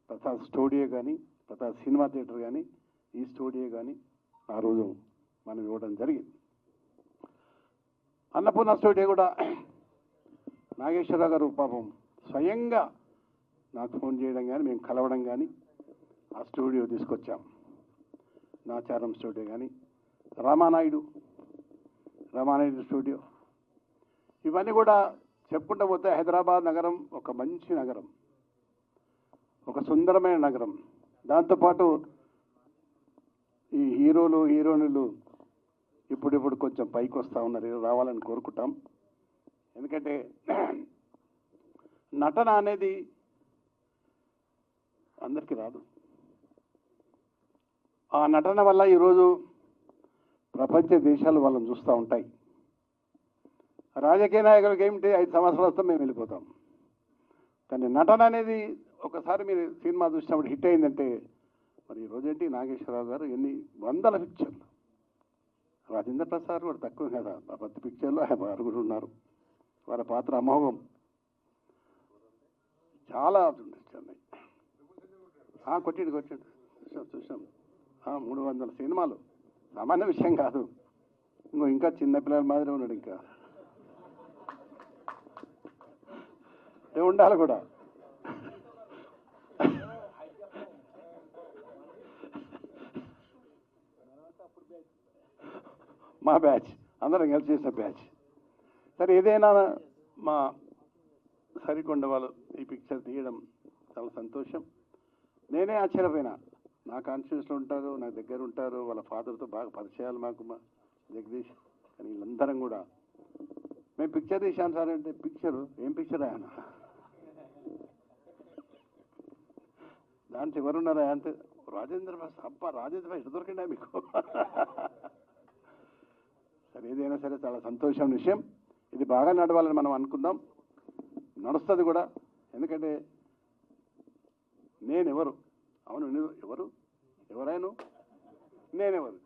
ప్రసాద్ స్టూడియో కానీ, ప్రసాద్ సినిమా థియేటర్ కానీ, ఈ స్టూడియో కానీ ఆ రోజు మనం ఇవ్వడం జరిగింది. అన్నపూర్ణ స్టూడియో కూడా నాగేశ్వరరావు గారు పాపం స్వయంగా నాకు ఫోన్ చేయడం కానీ, మేము కలవడం కానీ, ఆ స్టూడియో తీసుకొచ్చాం. నాచారం స్టూడియో కానీ, రామానాయుడు స్టూడియో, ఇవన్నీ కూడా చెప్పుకుంటూ పోతే హైదరాబాద్ నగరం ఒక మంచి నగరం, ఒక సుందరమైన నగరం. దాంతోపాటు ఈ హీరోలు హీరోయిన్లు ఇప్పుడు కొంచెం పైకి వస్తూ ఉన్నారు, రావాలని కోరుకుంటాం. ఎందుకంటే నటన అనేది అందరికీ రాదు. ఆ నటన వల్ల ఈరోజు ప్రపంచ దేశాలు వాళ్ళని చూస్తూ ఉంటాయి. రాజకీయ నాయకులకి ఏమిటి 5 సంవత్సరాల వస్తే మేము వెళ్ళిపోతాం. కానీ నటన అనేది ఒకసారి మీరు సినిమా చూసినప్పుడు హిట్ అయిందంటే, మరి ఈరోజు ఏంటి నాగేశ్వరరావు గారు ఎన్ని వందల పిక్చర్లు, రాజేంద్ర ప్రసాద్ కూడా తక్కువ కదా, 10 పిక్చర్లు ఆయన 6 ఉన్నారు. వారి పాత్ర అమోఘం. చాలా ఉన్నాయి. కొట్టిండు చూసాం 300 సినిమాలు సామాన్య విషయం కాదు. ఇంకా చిన్నపిల్లల మాదిరి ఉన్నాడు. ఇంకా ఉండాలి కూడా. మా బ్యాచ్ అందరం కలిసి చేసిన బ్యాచ్. సరే, ఏదైనా మా సరికొండ వాళ్ళు ఈ పిక్చర్ తీయడం చాలా సంతోషం. నేనే ఆశ్చర్యపోయినా. నా కాన్స్టిట్యూన్స్లో ఉంటారు, నా దగ్గర ఉంటారు, వాళ్ళ ఫాదర్తో బాగా పరిచయాలు మాకు, మా జగదీష్. కానీ వీళ్ళందరం కూడా మేము పిక్చర్ తీసాం సార్ అంటే, పిక్చరు ఏం పిక్చర్ ఆయన దాంట్లో ఎవరున్నారా అంటే రాజేంద్ర ప్రసాద్. అబ్బా, రాజేంద్ర ప్రసాద్ ఎటు దొరికిందా మీకు? సరే, ఏదైనా సరే చాలా సంతోషం విషయం. ఇది బాగా నడవాలని మనం అనుకుందాం, నడుస్తుంది కూడా. ఎందుకంటే నేనెవరు, అవును ఎవరైనా నేనెవరు,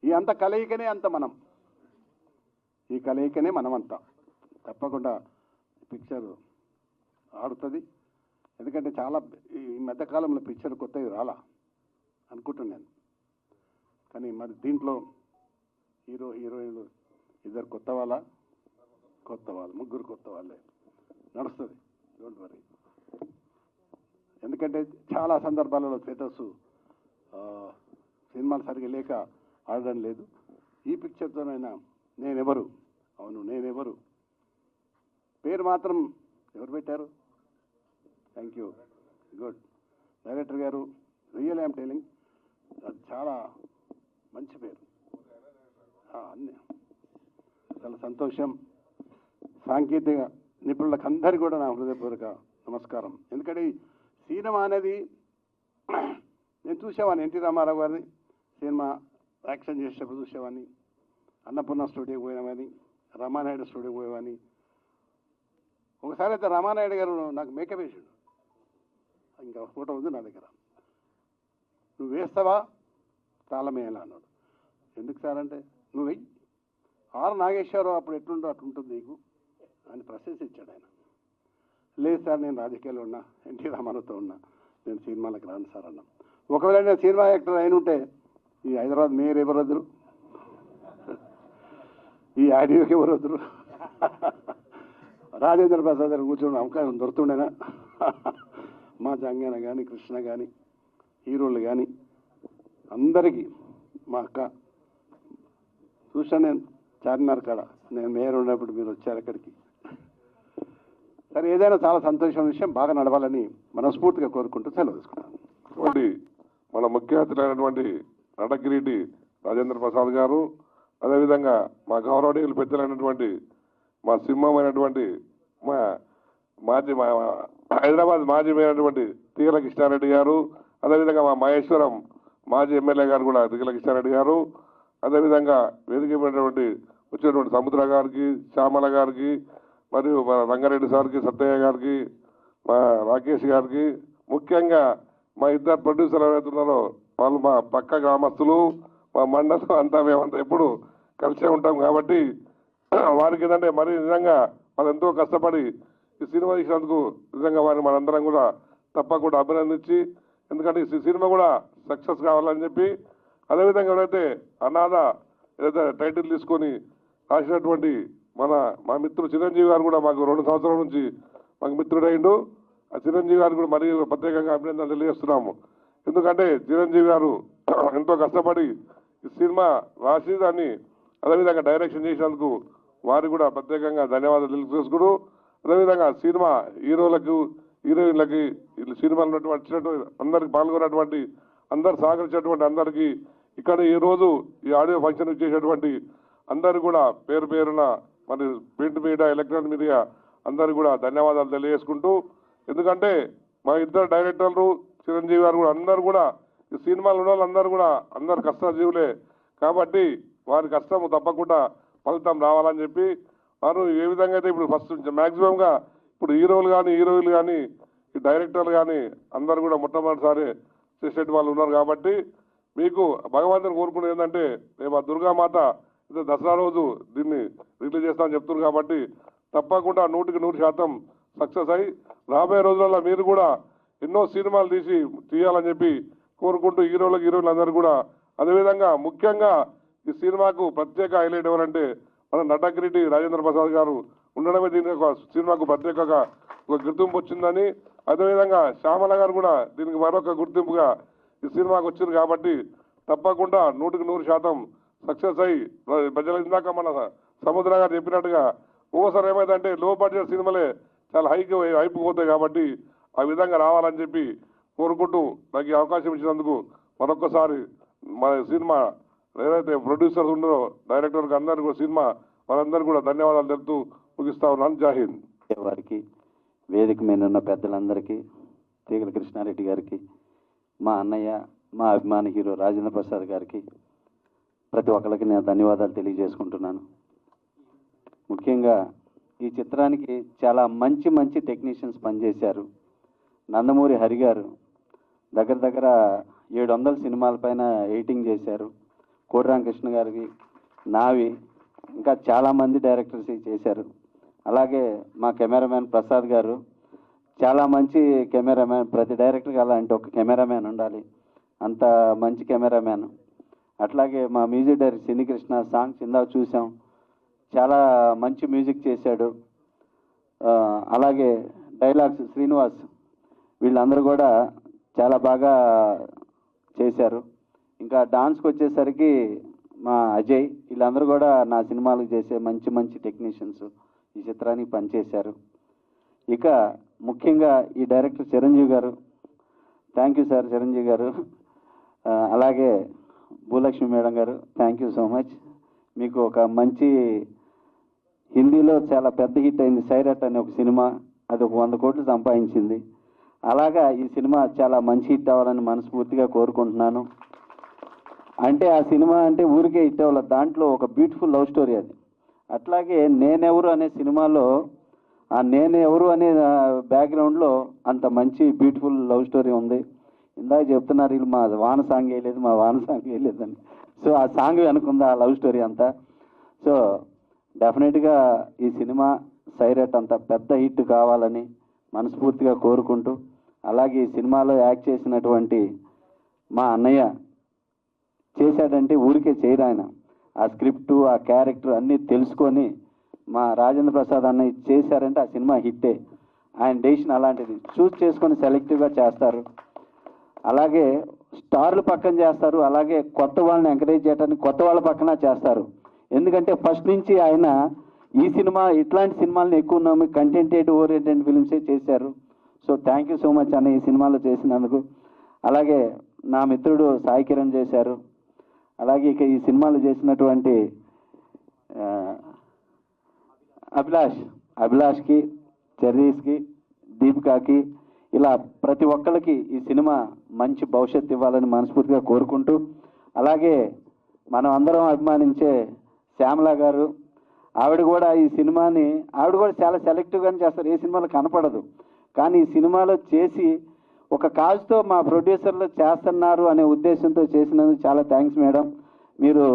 ఈ అంత కలయికనే అంత మనం, ఈ కలయికనే మనమంతా. తప్పకుండా పిక్చర్ ఆడుతుంది. ఎందుకంటే చాలా ఈ మధ్యకాలంలో పిక్చర్ కొత్తవి రాలా అనుకుంటున్నాను. కానీ మరి దీంట్లో హీరోయిన్లు ఇద్దరు కొత్త వాళ్ళు, ముగ్గురు కొత్త వాళ్ళే. నడుస్తుంది, డోంట్ వరీ. ఎందుకంటే చాలా సందర్భాలలో థియేటర్స్ సినిమాలు సరిగ్గా లేక ఆడడం లేదు. ఈ పిక్చర్తోనైనా నేనెవరు, అవును నేనెవరు పేరు మాత్రం ఎవరు పెట్టారు? Thank you, good. డైరెక్టర్ గారు, రియల్ ఐఎమ్ టెలింగ్, అది చాలా మంచి పేరు. అన్నీ చాలా సంతోషం. సాంకేతిక నిపుణులకు అందరికీ కూడా నా హృదయపూర్వక నమస్కారం. ఎందుకంటే ఈ సినిమా అనేది నేను చూసేవాడిని, ఎన్టీ రామారావు గారిని సినిమా యాక్షన్ చేసేటప్పుడు చూసేవాడిని, అన్నపూర్ణ స్టూడియోకి పోయినామని, రామానాయుడు స్టూడియోకి పోయేవాడిని. ఒకసారి అయితే రామానాయుడు గారు నాకు మేకప్ వేసాడు, ఇంకా ఫోటో ఉంది నా దగ్గర. నువ్వు వేస్తావా తాళమేలా అన్నాడు. ఎందుకు సార్ అంటే, నువ్వు వెయ్యి, ఆర్ నాగేశ్వరరావు అప్పుడు ఎట్లుండో అట్లుంటుంది నీకు అని ప్రశంసించాడు ఆయన. లేదు సార్, నేను రాజకీయాల్లో ఉన్నా, ఎన్టీ రామారావుతో ఉన్నా, నేను సినిమాలకు రాను సార్ అన్నా. ఒకవేళ నేను సినిమా యాక్టర్ అయిన ఉంటే ఈ హైదరాబాద్ మేయర్ ఎవరు వద్దరు, ఈ ఆడియోకి ఎవరు వద్దరు, రాజేంద్ర ప్రసాద్ గారు కూర్చోండి అవకాశం దొరుకుతుండేనా? మా జంగన కానీ, కృష్ణ కానీ, హీరోలు కానీ అందరికీ, మా అక్క చూసాను నేను చార్మినార్ కాడ, నేను మేయర్ ఉన్నప్పుడు మీరు వచ్చారు అక్కడికి. సరే, ఏదైనా చాలా సంతోషం విషయం, బాగా నడవాలని మనస్ఫూర్తిగా కోరుకుంటూ సెలవు తీసుకున్నాను. మన ముఖ్య అతిథులైనటువంటి నటకిరీటి రాజేంద్ర ప్రసాద్ గారు, అదేవిధంగా మా గౌరవనీయులు పెద్దలైనటువంటి మా సింహమైనటువంటి మా హైదరాబాద్ మాజీ అయినటువంటి తీగల కృష్ణారెడ్డి గారు, అదేవిధంగా మా మహేశ్వరం మాజీ ఎమ్మెల్యే గారు కూడా తీగల కృష్ణారెడ్డి గారు, అదేవిధంగా వేదికమైనటువంటి వచ్చినటువంటి సముద్ర గారికి, శ్యామల గారికి, మరియు మా రంగారెడ్డి సార్కి, సత్తయ్య గారికి, మా రాకేష్ గారికి, ముఖ్యంగా మా ఇద్దరు ప్రొడ్యూసర్లు ఎవరైతున్నారో వాళ్ళు మా పక్క గ్రామస్తులు, మా మండలం అంతా, మేమంతా ఎప్పుడు కలిసే ఉంటాం. కాబట్టి వారికి ఏంటంటే మరి నిజంగా వాళ్ళు ఎంతో కష్టపడి ఈ సినిమా తీసినందుకు నిజంగా వారిని మనందరం కూడా తప్పకుండా అభినందించి, ఎందుకంటే ఈ సినిమా కూడా సక్సెస్ కావాలని చెప్పి, అదేవిధంగా ఎవరైతే అనాథ ఏదైతే టైటిల్ తీసుకొని రాసినటువంటి మా మిత్రుడు చిరంజీవి గారు కూడా మాకు 2 సంవత్సరాల నుంచి మాకు మిత్రుడైండు. ఆ చిరంజీవి గారు కూడా మరీ ప్రత్యేకంగా అభినందనలు తెలియజేస్తున్నాము. ఎందుకంటే చిరంజీవి గారు ఎంతో కష్టపడి ఈ సినిమా రాసి దాన్ని అదేవిధంగా డైరెక్షన్ చేసినందుకు వారికి కూడా ప్రత్యేకంగా ధన్యవాదాలు తెలియజేసుకుంటూ, అదేవిధంగా సినిమా హీరోలకు, హీరోయిన్లకి, సినిమాలో వచ్చినటువంటి అందరికి పాల్గొన్నటువంటి అందరు సహకరించినటువంటి అందరికీ, ఇక్కడ ఈరోజు ఈ ఆడియో ఫంక్షన్ చేసేటువంటి అందరు కూడా పేరు పేరున మరి ప్రింట్ మీడియా, ఎలక్ట్రానిక్ మీడియా అందరికి కూడా ధన్యవాదాలు తెలియజేసుకుంటూ, ఎందుకంటే మా ఇద్దరు డైరెక్టర్లు చిరంజీవి గారు కూడా అందరూ కూడా ఈ సినిమాలు ఉన్న వాళ్ళందరూ కూడా అందరు కష్టజీవులే కాబట్టి వారి కష్టము తప్పకుండా ఫలితం రావాలని చెప్పి వారు ఏ విధంగా అయితే ఇప్పుడు ఫస్ట్ మ్యాక్సిమంగా ఇప్పుడు హీరోలు కానీ, హీరోయిన్లు కానీ, ఈ డైరెక్టర్లు కానీ అందరూ కూడా మొట్టమొదటిసారి చేసేటి వాళ్ళు ఉన్నారు. కాబట్టి మీకు భగవంతుని కోరుకునేది ఏంటంటే, రేపు ఆ దుర్గామాత దసరా రోజు దీన్ని రిలీజ్ చేస్తామని చెప్తున్నారు. కాబట్టి తప్పకుండా 100% సక్సెస్ అయ్యి రాబోయే రోజులలో మీరు కూడా ఎన్నో సినిమాలు తీయాలని చెప్పి కోరుకుంటూ హీరోయిన్లు అందరూ కూడా అదేవిధంగా ముఖ్యంగా ఈ సినిమాకు ప్రత్యేక హైలైట్ ఎవరంటే మన నటకిరీటి రాజేంద్ర ప్రసాద్ గారు ఉండడమే దీనికి ఒక సినిమాకు ప్రత్యేకంగా ఒక గుర్తింపు వచ్చిందని, అదేవిధంగా శ్యామల గారు కూడా దీనికి మరొక గుర్తింపుగా ఈ సినిమాకు వచ్చింది కాబట్టి తప్పకుండా 100% సక్సెస్ అయ్యి ప్రజలు ఇందాక మన సముద్ర గారు చెప్పినట్టుగా ఒక్కోసారి ఏమైందంటే లో బడ్జెట్ సినిమాలే చాలా హైప్ పోతాయి కాబట్టి ఆ విధంగా రావాలని చెప్పి కోరుకుంటూ నాకు ఈ అవకాశం ఇచ్చినందుకు మరొక్కసారి మన సినిమా ఏదైతే ప్రొడ్యూసర్స్ ఉన్నారో డైరెక్టర్కి అందరికీ సినిమా వాళ్ళందరూ కూడా ధన్యవాదాలు తెలుపుతూ ముగిస్తా ఉన్నాను. జై హింద్. వారికి వేదిక మీద ఉన్న పెద్దలందరికీ, తీగల కృష్ణారెడ్డి గారికి, మా అన్నయ్య, మా అభిమాన హీరో రాజేంద్ర ప్రసాద్ గారికి ప్రతి ఒక్కరికి నేను ధన్యవాదాలు తెలియజేసుకుంటున్నాను. ముఖ్యంగా ఈ చిత్రానికి చాలా మంచి టెక్నీషియన్స్ పనిచేశారు. నందమూరి హరి గారు దగ్గర 700 సినిమాల పైన ఎడిటింగ్ చేశారు. కోటి రామకృష్ణ గారికి, నావి, ఇంకా చాలామంది డైరెక్టర్స్ చేశారు. అలాగే మా కెమెరామ్యాన్ ప్రసాద్ గారు చాలా మంచి కెమెరామ్యాన్. ప్రతి డైరెక్టర్కి అలాంటి ఒక కెమెరామ్యాన్ ఉండాలి, అంత మంచి కెమెరామ్యాన్. అట్లాగే మా మ్యూజిక్ డైరెక్టర్ సినీకృష్ణ సాంగ్స్ ఇందాక చూసాం, చాలా మంచి మ్యూజిక్ చేశాడు. అలాగే డైలాగ్స్ శ్రీనివాస్, వీళ్ళందరూ కూడా చాలా బాగా చేశారు. ఇంకా డాన్స్కి వచ్చేసరికి మా అజయ్, వీళ్ళందరూ కూడా నా సినిమాలకు చేసే మంచి టెక్నీషియన్స్ ఈ చిత్రానికి పనిచేశారు. ఇక ముఖ్యంగా ఈ డైరెక్టర్ చిరంజీవి గారు, థ్యాంక్ యూ సార్ చిరంజీవి గారు. అలాగే భూలక్ష్మి మేడం గారు, థ్యాంక్ యూ సో మచ్. మీకు ఒక మంచి హిందీలో చాలా పెద్ద హిట్ అయింది సైరట్ అనే ఒక సినిమా, అది ఒక 100 కోట్లు సంపాదించింది. అలాగా ఈ సినిమా చాలా మంచి హిట్ అవ్వాలని మనస్ఫూర్తిగా కోరుకుంటున్నాను. అంటే ఆ సినిమా అంటే ఊరికే హిట్ అవ్వాలి, దాంట్లో ఒక బ్యూటిఫుల్ లవ్ స్టోరీ అది. అట్లాగే నేనెవరు అనే సినిమాలో ఆ నేను ఎవరు అనే బ్యాక్గ్రౌండ్లో అంత మంచి బ్యూటిఫుల్ లవ్ స్టోరీ ఉంది. ఇందాక చెప్తున్నారు వీళ్ళు మా వాన సాంగ్ వేయలేదని. సో ఆ సాంగ్ వెనుకుంది ఆ లవ్ స్టోరీ అంతా. సో డెఫినెట్గా ఈ సినిమా సైరట్ అంత పెద్ద హిట్ కావాలని మనస్ఫూర్తిగా కోరుకుంటూ, అలాగే ఈ సినిమాలో యాక్ట్ చేసినటువంటి మా అన్నయ్య చేశాడంటే ఊరికే చేయరు ఆయన. ఆ స్క్రిప్టు, ఆ క్యారెక్టర్ అన్నీ తెలుసుకొని మా రాజేంద్ర ప్రసాద్ అన్నయ్య చేశారంటే ఆ సినిమా హిట్టే. ఆయన డెసిషన్ అలాంటిది, చూస్ చేసుకొని సెలెక్టివ్గా చేస్తారు. అలాగే స్టార్లు పక్కన చేస్తారు, అలాగే కొత్త వాళ్ళని ఎంకరేజ్ చేయడానికి కొత్త వాళ్ళ పక్కన చేస్తారు. ఎందుకంటే ఫస్ట్ నుంచి ఆయన ఈ సినిమా ఇట్లాంటి సినిమాలను ఎక్కువ నమ్మి కంటెంటెడ్ ఓరియంటెడ్ ఫిల్మ్సే చేశారు. So thank you so much అన్న ఈ సినిమాలో చేసినందుకు. అలాగే నా మిత్రుడు సాయి కిరణ్ చేశారు. అలాగే ఇక ఈ సినిమాలు చేసినటువంటి అభిలాష్కి, చెర్రీస్కి, దీపికాకి, ఇలా ప్రతి ఒక్కరికి ఈ సినిమా మంచి భవిష్యత్తు ఇవ్వాలని మనస్ఫూర్తిగా కోరుకుంటూ, అలాగే మనం అందరం అభిమానించే శ్యామల గారు, ఆవిడ కూడా ఈ సినిమాని చాలా సెలెక్టివ్గానే చేస్తారు, ఏ సినిమాలో కనపడదు. కానీ ఈ సినిమాలో చేసి ఒక కాజ్తో మా ప్రొడ్యూసర్లు చేస్తున్నారు అనే ఉద్దేశంతో చేసినందుకు చాలా థ్యాంక్స్ మేడం. మీరు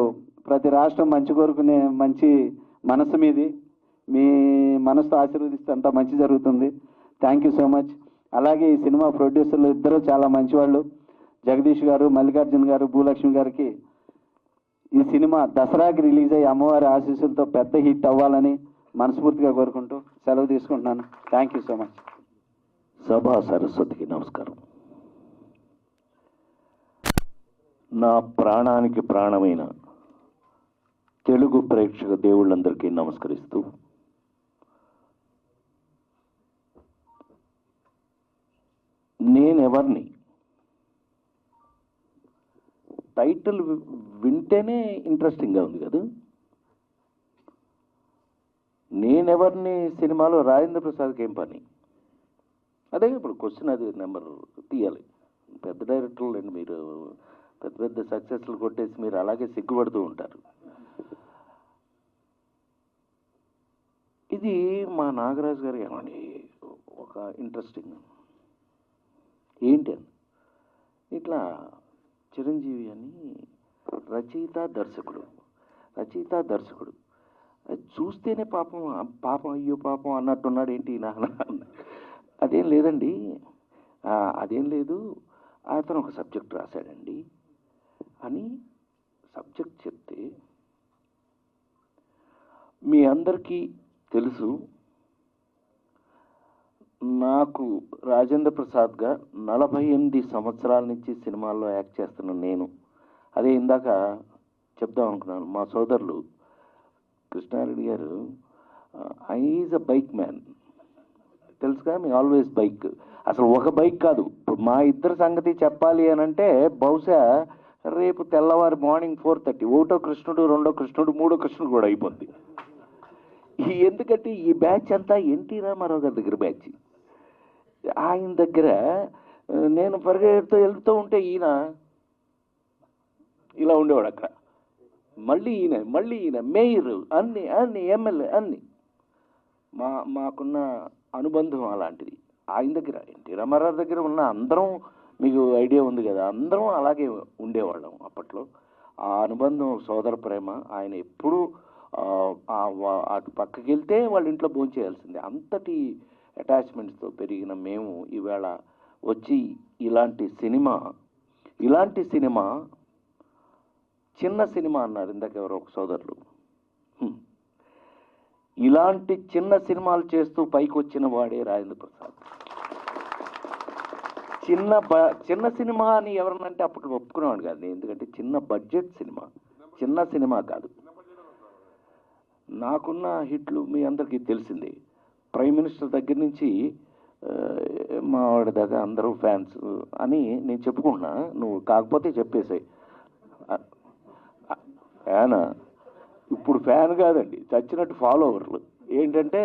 ప్రతి రాష్ట్రం మంచి కోరుకునే మంచి మనసు మీది, మీ మనసుతో ఆశీర్వదిస్తే అంతా మంచి జరుగుతుంది. Thank you so much. అలాగే ఈ సినిమా ప్రొడ్యూసర్లు ఇద్దరు చాలా మంచివాళ్ళు, జగదీష్ గారు, మల్లికార్జున్ గారు, భూలక్ష్మి గారికి ఈ సినిమా దసరాకి రిలీజ్ అయ్యి అమ్మవారి ఆశీస్సులతో పెద్ద హిట్ అవ్వాలని మనస్ఫూర్తిగా కోరుకుంటూ సెలవు తీసుకుంటున్నాను. Thank you so much. సభా సరస్వతికి నమస్కారం. నా ప్రాణానికి ప్రాణమైన తెలుగు ప్రేక్షక దేవుళ్ళందరికీ నమస్కరిస్తూ, నేనెవర్ని టైటిల్ వింటేనే ఇంట్రెస్టింగ్గా ఉంది కదా. నేనెవర్ని సినిమాలో రాజేంద్ర ప్రసాద్కి ఏం పని? అదే ఇప్పుడు క్వశ్చన్, అది నెంబర్ తీయాలి. పెద్ద డైరెక్టర్లు అండి మీరు, పెద్ద సక్సెస్లు కొట్టేసి మీరు అలాగే సిగ్గుపడుతూ ఉంటారు. ఇది మా నాగరాజు గారు ఏమండి ఒక ఇంట్రెస్టింగ్ ఏంటి అని, ఇట్లా చిరంజీవి అని రచయిత దర్శకుడు అది చూస్తేనే పాపం పాపం అయ్యో పాపం అన్నట్టున్నాడు ఏంటి నాన్న. అదేం లేదండి, అదేం లేదు, అతను ఒక సబ్జెక్ట్ రాశాడండి అని సబ్జెక్ట్ చెప్తే, మీ అందరికీ తెలుసు నాకు రాజేంద్ర ప్రసాద్గా 48 సంవత్సరాల నుంచి సినిమాల్లో యాక్ట్ చేస్తున్న నేను, అదే ఇందాక చెప్దాం అనుకున్నాను, మా సోదరులు కృష్ణారెడ్డి గారు ఈజ్ అ బైక్ మ్యాన్, తెలుసుగా మీ ఆల్వేస్ బైక్. అసలు ఒక బైక్ కాదు, ఇప్పుడు మా ఇద్దరు సంగతి చెప్పాలి అని అంటే బహుశా రేపు తెల్లవారు మార్నింగ్ 4:30 ఒకటో కృష్ణుడు, రెండో కృష్ణుడు, మూడో కృష్ణుడు కూడా అయిపోద్ది. ఎందుకంటే ఈ బ్యాచ్ అంతా ఎన్టీ రామారావు గారి దగ్గర బ్యాచ్. ఆయన దగ్గర నేను పరిగెడుతూ వెళ్తూ ఉంటే ఈయన ఇలా ఉండేవాడు అక్కడ, మళ్ళీ ఈయన మేయర్, అన్ని ఎమ్మెల్యే, అన్ని మాకున్న అనుబంధం అలాంటిది. ఆయన దగ్గర ఎన్టీ రామారావు దగ్గర ఉన్న అందరం, మీకు ఐడియా ఉంది కదా, అందరం అలాగే ఉండేవాళ్ళం అప్పట్లో. ఆ అనుబంధం, సోదర ప్రేమ, ఆయన ఎప్పుడూ అటు పక్కకి వెళ్తే వాళ్ళ ఇంట్లో భోంచేయాల్సిందే, అంతటి అటాచ్మెంట్స్తో పెరిగిన మేము ఈవేళ వచ్చి ఇలాంటి సినిమా చిన్న సినిమా అన్నారు ఇందాక ఎవరో ఒక సోదరులు, ఇలాంటి చిన్న సినిమాలు చేస్తూ పైకి వచ్చిన వాడే రాజేంద్ర ప్రసాద్. చిన్న సినిమా అని ఎవరనంటే అప్పుడు ఒప్పుకునేవాడు కాదు, ఎందుకంటే చిన్న బడ్జెట్ సినిమా, చిన్న సినిమా కాదు. నాకున్న హిట్లు మీ అందరికీ తెలిసిందే, ప్రైమ్ మినిస్టర్ దగ్గర నుంచి మా వాడి దాకా అందరూ ఫ్యాన్స్ అని నేను చెప్పుకుంటున్నా, నువ్వు కాకపోతే చెప్పేసాయి. ఫ్యాన్ ఇప్పుడు ఫ్యాన్ కాదండి, చచ్చినట్టు ఫాలోవర్లు. ఏంటంటే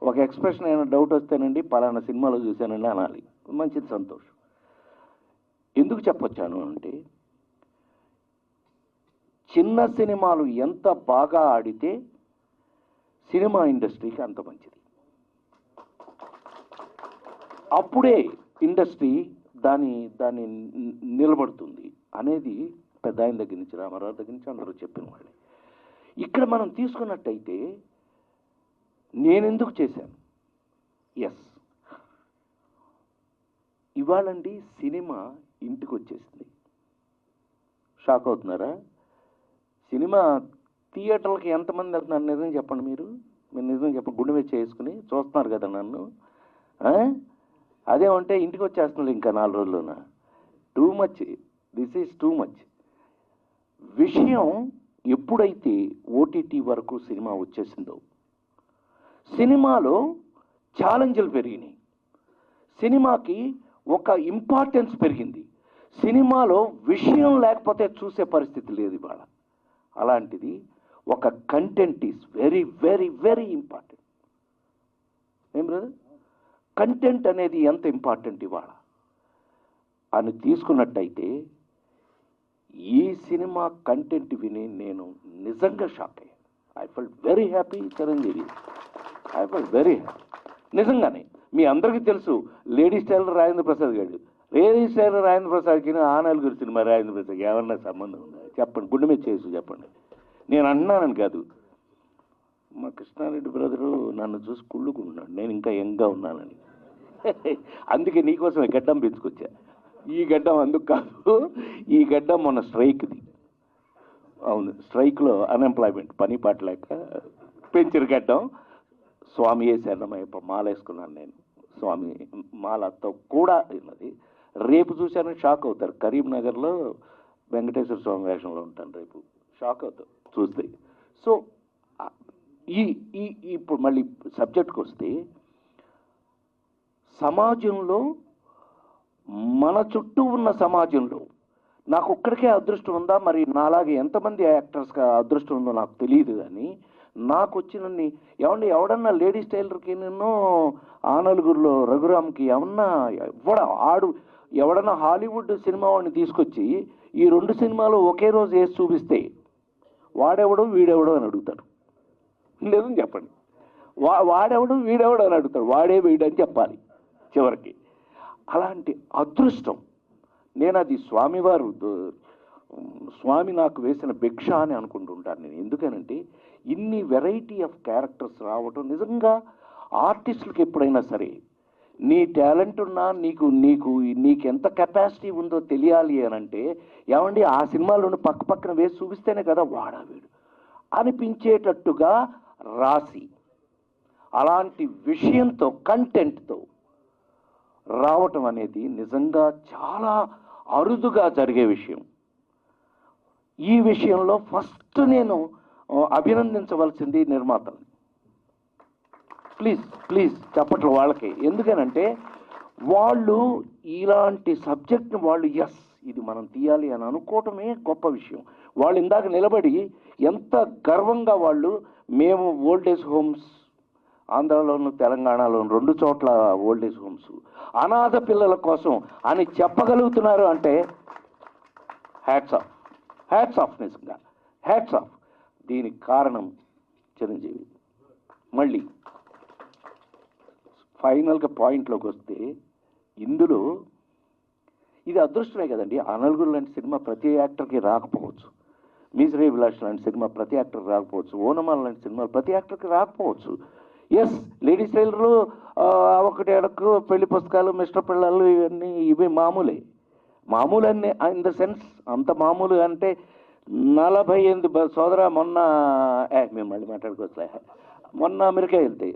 ఒక ఎక్స్ప్రెషన్ అయినా డౌట్ వస్తేనండి పలానా సినిమాలో చూశానండి అనాలి, మంచిది, సంతోషం. ఎందుకు చెప్పొచ్చాను అంటే, చిన్న సినిమాలు ఎంత బాగా ఆడితే సినిమా ఇండస్ట్రీకి అంత మంచిది. అప్పుడే ఇండస్ట్రీ దాన్ని నిలబడుతుంది అనేది పెద్ద ఆయన దగ్గర నుంచి, రామారావు దగ్గర నుంచి అందరూ చెప్పిన వాళ్ళే. ఇక్కడ మనం తీసుకున్నట్టయితే నేనెందుకు చేశాను, ఎస్, ఇవాళండి సినిమా ఇంటికి వచ్చేసింది. షాక్ అవుతున్నారా? సినిమా థియేటర్లకి ఎంతమంది వెళ్తున్నారు నిజం చెప్పండి, మీరు నిజం చెప్పండి, గుండె మీద చేసుకుని చూస్తున్నారు కదా నన్ను. అదేమంటే ఇంటికి వచ్చేస్తున్నారు ఇంకా 4 రోజుల్లోన. Too much, this is too much. విషయం ఎప్పుడైతే ఓటీటీ వరకు సినిమా వచ్చేసిందో, సినిమాలో ఛాలెంజ్లు పెరిగినాయి, సినిమాకి ఒక ఇంపార్టెన్స్ పెరిగింది, సినిమాలో విషయం లేకపోతే చూసే పరిస్థితి లేదు ఇవాళ. అలాంటిది ఒక content is very very very important. ఏం బ్రదర్, కంటెంట్ అనేది ఎంత ఇంపార్టెంట్ ఇవాళ అని తీసుకున్నట్టయితే, ఈ సినిమా కంటెంట్ విని నేను నిజంగా షాక్ అయ్యాను. I felt very happy. Chiranjeevi, I felt very happy నిజంగానే. మీ అందరికీ తెలుసు లేడీస్ టైలర్ రాజేంద్ర ప్రసాద్ గారు, లేడీస్ టైలర్ రాజేంద్ర ప్రసాద్కి ఆ నలుగురు సినిమా రాజేంద్ర ప్రసాద్కి ఏమన్నా సంబంధం ఉందా చెప్పండి, గుండె మీద చేసి చెప్పండి. నేను అన్నానని కాదు, మా కృష్ణారెడ్డి బ్రదరు నన్ను చూసి కుళ్ళుకుంటున్నాడు నేను ఇంకా యంగ్గా ఉన్నానని. అందుకే నీకోసమే గడ్డం పెంచుకొచ్చా. ఈ గడ్డం అందుకు కాదు, ఈ గడ్డం మొన్న స్ట్రైక్ది. అవును, స్ట్రైక్లో అన్ఎంప్లాయ్మెంట్, పని పాట లేక పెంచిన గడ్డం. స్వామి శరణమయ్యప్ప మాల వేసుకున్నాను నేను, స్వామి మాలతో కూడా ఉన్నది. రేపు చూశాను షాక్ అవుతారు, కరీంనగర్లో వెంకటేశ్వర స్వామి వేషంలో ఉంటాను రేపు, షాక్ అవుతారు చూస్తే. సో ఇప్పుడు మళ్ళీ సబ్జెక్ట్కి వస్తే, సమాజంలో మన చుట్టూ ఉన్న సమాజంలో నాకు ఒక్కడికే అదృష్టం ఉందా, మరి నాలాగే ఎంతమంది యాక్టర్స్కి అదృష్టం ఉందో నాకు తెలియదు, కానీ నాకు వచ్చినన్ని ఎవడన్నా లేడీస్ టైలర్కి నేను ఆ నలుగురిలో రఘురామ్కి ఎవడన్నా హాలీవుడ్ సినిమా వాడిని తీసుకొచ్చి ఈ 2 సినిమాలు ఒకే రోజు వేసి చూపిస్తే వాడెవడో వీడెవడో అని అడుగుతాడు. లేదని చెప్పండి, వాడెవడు వీడెవడు అని అడుగుతాడు, వాడే వీడని చెప్పాలి చివరికి. అలాంటి అదృష్టం నేను అది స్వామివారు స్వామి నాకు వేసిన భిక్ష అని అనుకుంటుంటాను నేను. ఎందుకనంటే ఇన్ని వెరైటీ ఆఫ్ క్యారెక్టర్స్ రావటం నిజంగా ఆర్టిస్టులకి ఎప్పుడైనా సరే నీ టాలెంట్ ఉన్నా నీకెంత కెపాసిటీ ఉందో తెలియాలి అని అంటే ఏమండి ఆ సినిమాలను పక్కన వేసి చూపిస్తేనే కదా వాడా వీడు అనిపించేటట్టుగా రాసి అలాంటి విషయంతో కంటెంట్తో రావటం అనేది నిజంగా చాలా అరుదుగా జరిగే విషయం. ఈ విషయంలో ఫస్ట్ నేను అభినందించవలసింది నిర్మాతలు. ప్లీజ్ చెప్పట్లు వాళ్ళకి. ఎందుకనంటే వాళ్ళు ఇలాంటి సబ్జెక్ట్ని వాళ్ళు ఇది మనం తీయాలి అని అనుకోవటమే గొప్ప విషయం. వాళ్ళు ఇందాక నిలబడి ఎంత గర్వంగా వాళ్ళు మేము ఓల్డేజ్ హోమ్స్ ఆంధ్రాలోను తెలంగాణలోను 2 చోట్ల ఓల్డేజ్ హోమ్స్ అనాథ పిల్లల కోసం అని చెప్పగలుగుతున్నారు అంటే హ్యాట్స్ ఆఫ్ నిజంగా హ్యాట్స్ ఆఫ్. దీనికి కారణం చిరంజీవి. మళ్ళీ ఫైనల్గా పాయింట్లోకి వస్తే ఇందులో ఇది అదృష్టమే కదండి. అనలుగురు లాంటి సినిమా ప్రతి యాక్టర్కి రాకపోవచ్చు, మీసరే విలాస్ లాంటి సినిమా ప్రతి యాక్టర్కి రాకపోవచ్చు, ఓనమాల లాంటి సినిమాలు ప్రతి యాక్టర్కి రాకపోవచ్చు. లేడీస్ టైలర్లు ఒకటి అడకు పెళ్లి పుస్తకాలు మిస్టర్ పిల్లలు ఇవి మామూలు అన్ని ఇన్ ద సెన్స్ అంత మామూలు అంటే 48 సోదర మొన్న మేము మళ్ళీ మాట్లాడుకోవచ్చులే. మొన్న అమెరికా వెళ్తే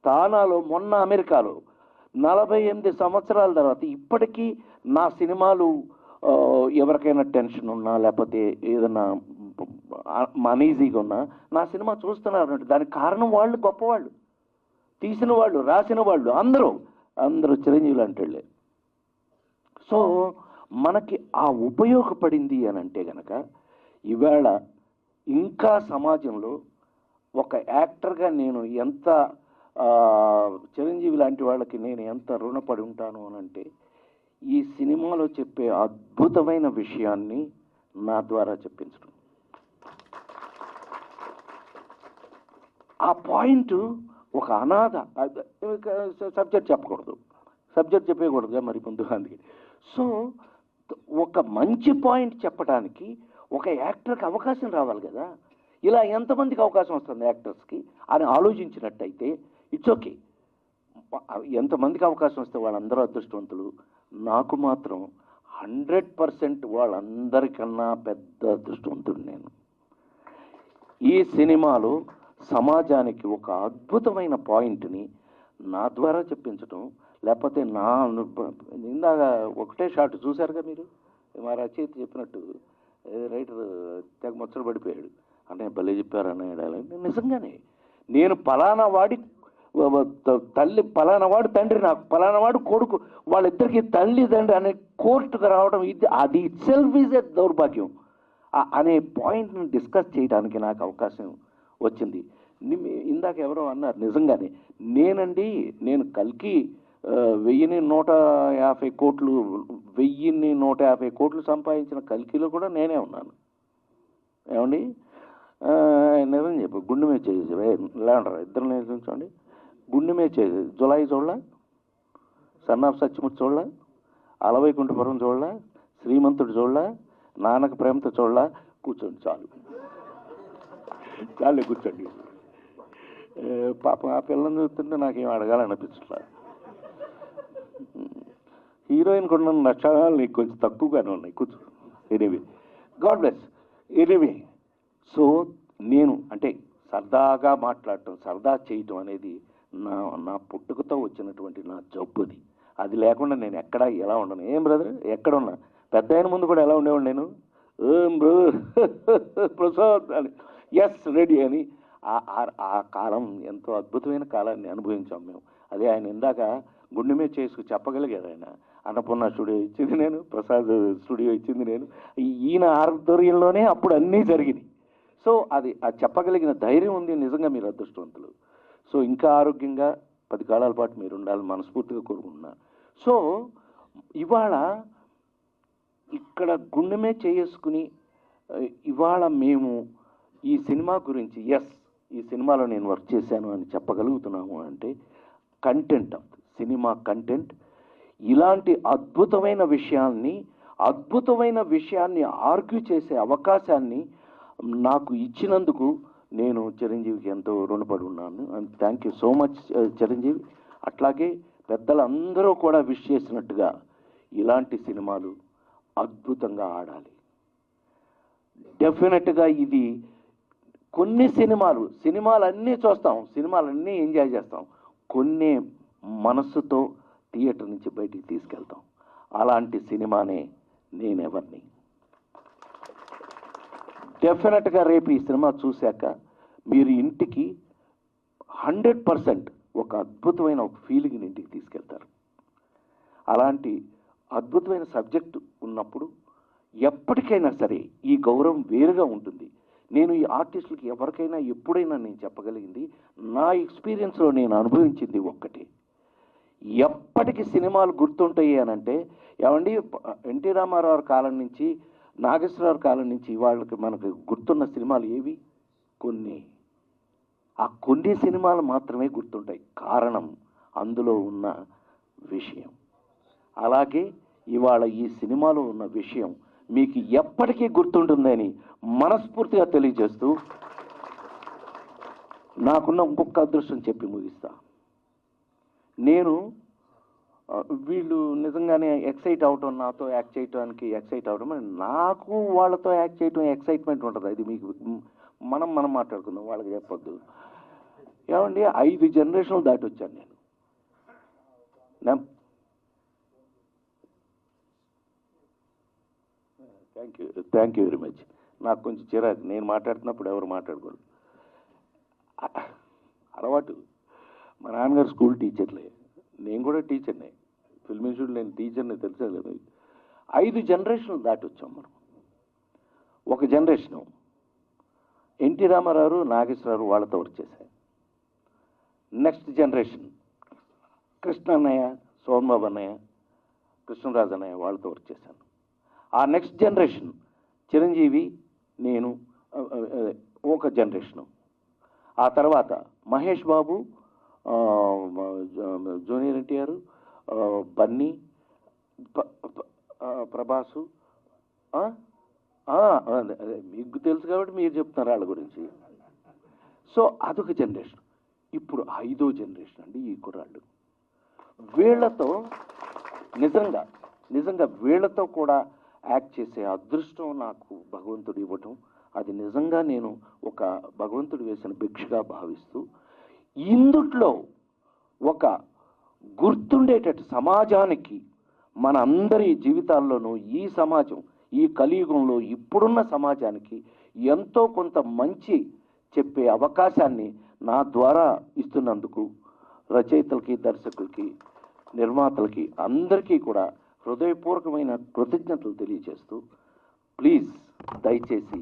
తానాలో మొన్న అమెరికాలో 48 సంవత్సరాల తర్వాత ఇప్పటికీ నా సినిమాలు ఎవరికైనా టెన్షన్ ఉన్నా లేకపోతే ఏదన్నా అనీజీగా ఉన్నా నా సినిమా చూస్తున్నారు అంటే దానికి కారణం వాళ్ళు గొప్పవాళ్ళు, తీసిన వాళ్ళు, రాసిన వాళ్ళు అందరూ చిరంజీవులు అంటే. సో మనకి ఆ ఉపయోగపడింది అని అంటే కనుక ఈవేళ ఇంకా సమాజంలో ఒక యాక్టర్గా నేను ఎంత చిరంజీవి లాంటి వాళ్ళకి నేను ఎంత రుణపడి ఉంటాను అని అంటే ఈ సినిమాలో చెప్పే అద్భుతమైన విషయాన్ని నా ద్వారా చెప్పించడం. ఆ పాయింట్ ఒక అనాథ సబ్జెక్ట్ చెప్పకూడదుగా మరి ముందు అందుకే. సో ఒక మంచి పాయింట్ చెప్పడానికి ఒక యాక్టర్కి అవకాశం రావాలి కదా. ఇలా ఎంతమందికి అవకాశం వస్తుంది యాక్టర్స్కి అని ఆలోచించినట్టయితే ఇట్స్ ఓకే. ఎంతమందికి అవకాశం వస్తే వాళ్ళందరూ అదృష్టవంతులు. నాకు మాత్రం 100% వాళ్ళందరికన్నా పెద్ద అదృష్టవంతుడు నేను. ఈ సినిమాలో సమాజానికి ఒక అద్భుతమైన పాయింట్ని నా ద్వారా చెప్పించడం, లేకపోతే ఇందాక ఒకటే షాట్ చూశారుగా మీరు, మా రచయిత చెప్పినట్టు రైటర్ తెగ ముచ్చట పడిపోయాడు అంటే భలే చెప్పారు అన్నయ్య. నిజంగానే నేను పలానా వాడి తల్లి, పలానా వాడు తండ్రి, నాకు పలానా వాడు కొడుకు, వాళ్ళిద్దరికి తల్లి తండ్రి అనే కోర్టుకు రావడం అది ఇట్ సెల్ఫ్ ఈజ్ ఎ దౌర్భాగ్యం అనే పాయింట్ని డిస్కస్ చేయడానికి నాకు అవకాశం వచ్చింది. ఇందాక ఎవరో అన్నారు నిజంగానే నేను కల్కి 1150 కోట్లు సంపాదించిన కల్కిలో కూడా నేనే ఉన్నాను. ఏమండి నిజం చెప్పు, గుండె మీద చేసి లేంటారా ఇద్దరు నిల్చోండి. గుండె మీద చేసి జులాయి చూడలా, సన్నాఫ్ సత్యమూర్తి చూడలా, అలవైకుంఠపురం చూడలా, శ్రీమంతుడు చూడలా, నాన్నకు ప్రేమతో చూడలా. కూర్చోండి చాలు కూర్చోండి. పాపం ఆ పిల్లని చూస్తుంటే నాకేం అడగాలనిపించట్లా. హీరోయిన్ కొన్న లక్షణాలు నీకు కొంచెం తక్కువగానే ఉన్నాయి. కూర్చో. Anyway God bless. Anyway so నేను అంటే సరదాగా మాట్లాడటం, సరదా చేయటం అనేది నా పుట్టుకతో వచ్చినటువంటి నా జబ్బుది. అది లేకుండా నేను ఎక్కడ ఎలా ఉండను. ఏం బ్రదర్ ఎక్కడున్నా పెద్ద అయిన ముందు కూడా ఎలా ఉండేవాడు నేను, ఏం బ్రదర్ ప్రసాద్ అని రెడీ అని. ఆ కాలం ఎంతో అద్భుతమైన కాలాన్ని అనుభవించాం మేము. అదే ఆయన ఇందాక గుండె మీద చేసుకు చెప్పగలిగారు. ఆయన అన్నపూర్ణ స్టూడియో ఇచ్చింది నేను, ప్రసాద్ స్టూడియో ఇచ్చింది నేను, ఈయన ఆధ్వర్యంలోనే అప్పుడు అన్నీ జరిగినాయి. సో అది చెప్పగలిగిన ధైర్యం ఉంది. నిజంగా మీరు అదృష్టవంతులు. సో ఇంకా ఆరోగ్యంగా 10 కాలాల పాటు మీరు ఉండాలని మనస్ఫూర్తిగా కోరుకుంటున్నా. సో ఇవాళ ఇక్కడ గుండె మీద చేసుకుని ఇవాళ మేము ఈ సినిమా గురించి ఈ సినిమాలో నేను వర్క్ చేశాను అని చెప్పగలుగుతున్నాము అంటే కంటెంట్ ఆఫ్ సినిమా కంటెంట్ ఇలాంటి అద్భుతమైన విషయాల్ని అద్భుతమైన విషయాన్ని ఆర్గ్యూ చేసే అవకాశాన్ని నాకు ఇచ్చినందుకు నేను చిరంజీవికి ఎంతో రుణపడి ఉన్నాను. And thank you so much Chiranjeevi. అట్లాగే పెద్దలందరూ కూడా విష్ చేసినట్టుగా ఇలాంటి సినిమాలు అద్భుతంగా ఆడాలి. డెఫినెట్గా ఇది కొన్ని సినిమాలన్నీ చూస్తాం, సినిమాలన్నీ ఎంజాయ్ చేస్తాం, కొన్ని మనస్సుతో థియేటర్ నుంచి బయటికి తీసుకెళ్తాం. అలాంటి సినిమానే నేనెవర్ని. డెఫినెట్గా రేపు ఈ సినిమా చూశాక మీరు ఇంటికి 100% ఒక అద్భుతమైన ఒక ఫీలింగ్ని ఇంటికి తీసుకెళ్తారు. అలాంటి అద్భుతమైన సబ్జెక్టు ఉన్నప్పుడు ఎప్పటికైనా సరే ఈ గౌరవం వేరుగా ఉంటుంది. నేను ఈ ఆర్టిస్టులకి ఎవరికైనా ఎప్పుడైనా నేను చెప్పగలిగింది, నా ఎక్స్పీరియన్స్లో నేను అనుభవించింది ఒక్కటే, ఎప్పటికీ సినిమాలు గుర్తుంటాయి అని అంటే, ఏమండి ఎన్టీ రామారావు కాలం నుంచి నాగేశ్వరరావు కాలం నుంచి వాళ్ళకి మనకు గుర్తున్న సినిమాలు ఏవి? కొన్ని. ఆ కొన్ని సినిమాలు మాత్రమే గుర్తుంటాయి. కారణం అందులో ఉన్న విషయం. అలాగే ఇవాళ ఈ సినిమాలో ఉన్న విషయం మీకు ఎప్పటికీ గుర్తుంటుందని మనస్ఫూర్తిగా తెలియజేస్తూ నాకున్న ఇంకొక అదృష్టం చెప్పి ముగిస్తా. నేను వీళ్ళు నిజంగానే ఎక్సైట్ అవటం, నాతో యాక్ట్ చేయడానికి ఎక్సైట్ అవడం, నాకు వాళ్ళతో యాక్ట్ చేయటం ఎక్సైట్మెంట్ ఉంటుంది. అది మీకు మనం మాట్లాడుకుందాం, వాళ్ళకి చెప్పొద్దు. ఏమండి 5 జనరేషన్లు దాటి వచ్చాను నేను. Thank you very much. నాకు కొంచెం చిరాకు, నేను మాట్లాడుతున్నప్పుడు ఎవరు మాట్లాడకూడదు. అలవాటు. మా నాన్నగారు స్కూల్ టీచర్లే, నేను కూడా టీచర్నే, ఫిల్మ్ ఇన్స్టిట్యూట్ నేను టీచర్ని, తెలుసా లేదు. 5 జనరేషన్లు దాటి వచ్చాం మనం. ఒక జనరేషను ఎన్టీ రామారావు, నాగేశ్వరరావు వాళ్ళతో వర్క్ చేశారు. నెక్స్ట్ జనరేషన్ కృష్ణన్నయ్య, సోమబాబు అన్నయ్య, కృష్ణరాజు అన్నయ్య వాళ్ళతో వర్క్ చేశాను. ఆ నెక్స్ట్ జనరేషన్ చిరంజీవి, నేను, ఒక జనరేషను. ఆ తర్వాత మహేష్ బాబు, జూనియర్ ఎన్టీఆర్, బన్నీ, ప్రభాసు, మీకు తెలుసు కాబట్టి మీరు చెప్తున్నారు వాళ్ళ గురించి. సో అదొక జనరేషన్. ఇప్పుడు 5వ జనరేషన్ అండి ఈ కుర్రాళ్ళు. వీళ్ళతో నిజంగా వీళ్ళతో కూడా యాక్ట్ చేసే అదృష్టం నాకు భగవంతుడు ఇవ్వటం, అది నిజంగా నేను ఒక భగవంతుడు వేసిన భిక్షగా భావిస్తూ, ఇందుట్లో ఒక గుర్తుండేటట్టు సమాజానికి, మన అందరి జీవితాల్లోనూ ఈ సమాజం, ఈ కలియుగంలో ఇప్పుడున్న సమాజానికి ఎంతో కొంత మంచి చెప్పే అవకాశాన్ని నా ద్వారా ఇస్తున్నందుకు రచయితలకి, దర్శకులకి, నిర్మాతలకి అందరికీ కూడా హృదయపూర్వకమైన కృతజ్ఞతలు తెలియజేస్తూ, ప్లీజ్ దయచేసి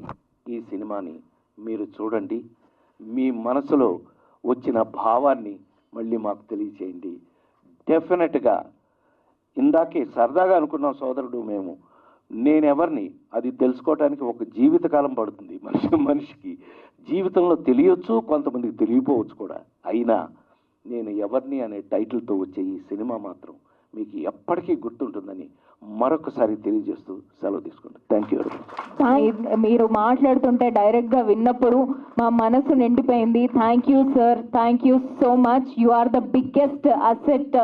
ఈ సినిమాని మీరు చూడండి. మీ మనసులో వచ్చిన భావాన్ని మళ్ళీ మాకు తెలియచేయండి. డెఫినెట్గా ఇందాకే సరదాగా అనుకున్నాం సోదరుడు మేము, నేనెవరిని అది తెలుసుకోవడానికి ఒక జీవితకాలం పడుతుంది. మనిషికి జీవితంలో తెలియచ్చు, కొంతమందికి తెలియపోవచ్చు కూడా. అయినా నేను ఎవరిని అనే టైటిల్తో వచ్చే ఈ సినిమా మాత్రం మీకు ఎప్పటికీ గుర్తుంటుందని మరొకసారి తెలియజేస్తూ సెలవు తీసుకుంటాను. Thank you very much. మీరు మాట్లాడుతుంటే డైరెక్ట్గా విన్నప్పుడు మా మనసు నిండిపోయింది. Thank you sir, thank you so much. You are the biggest asset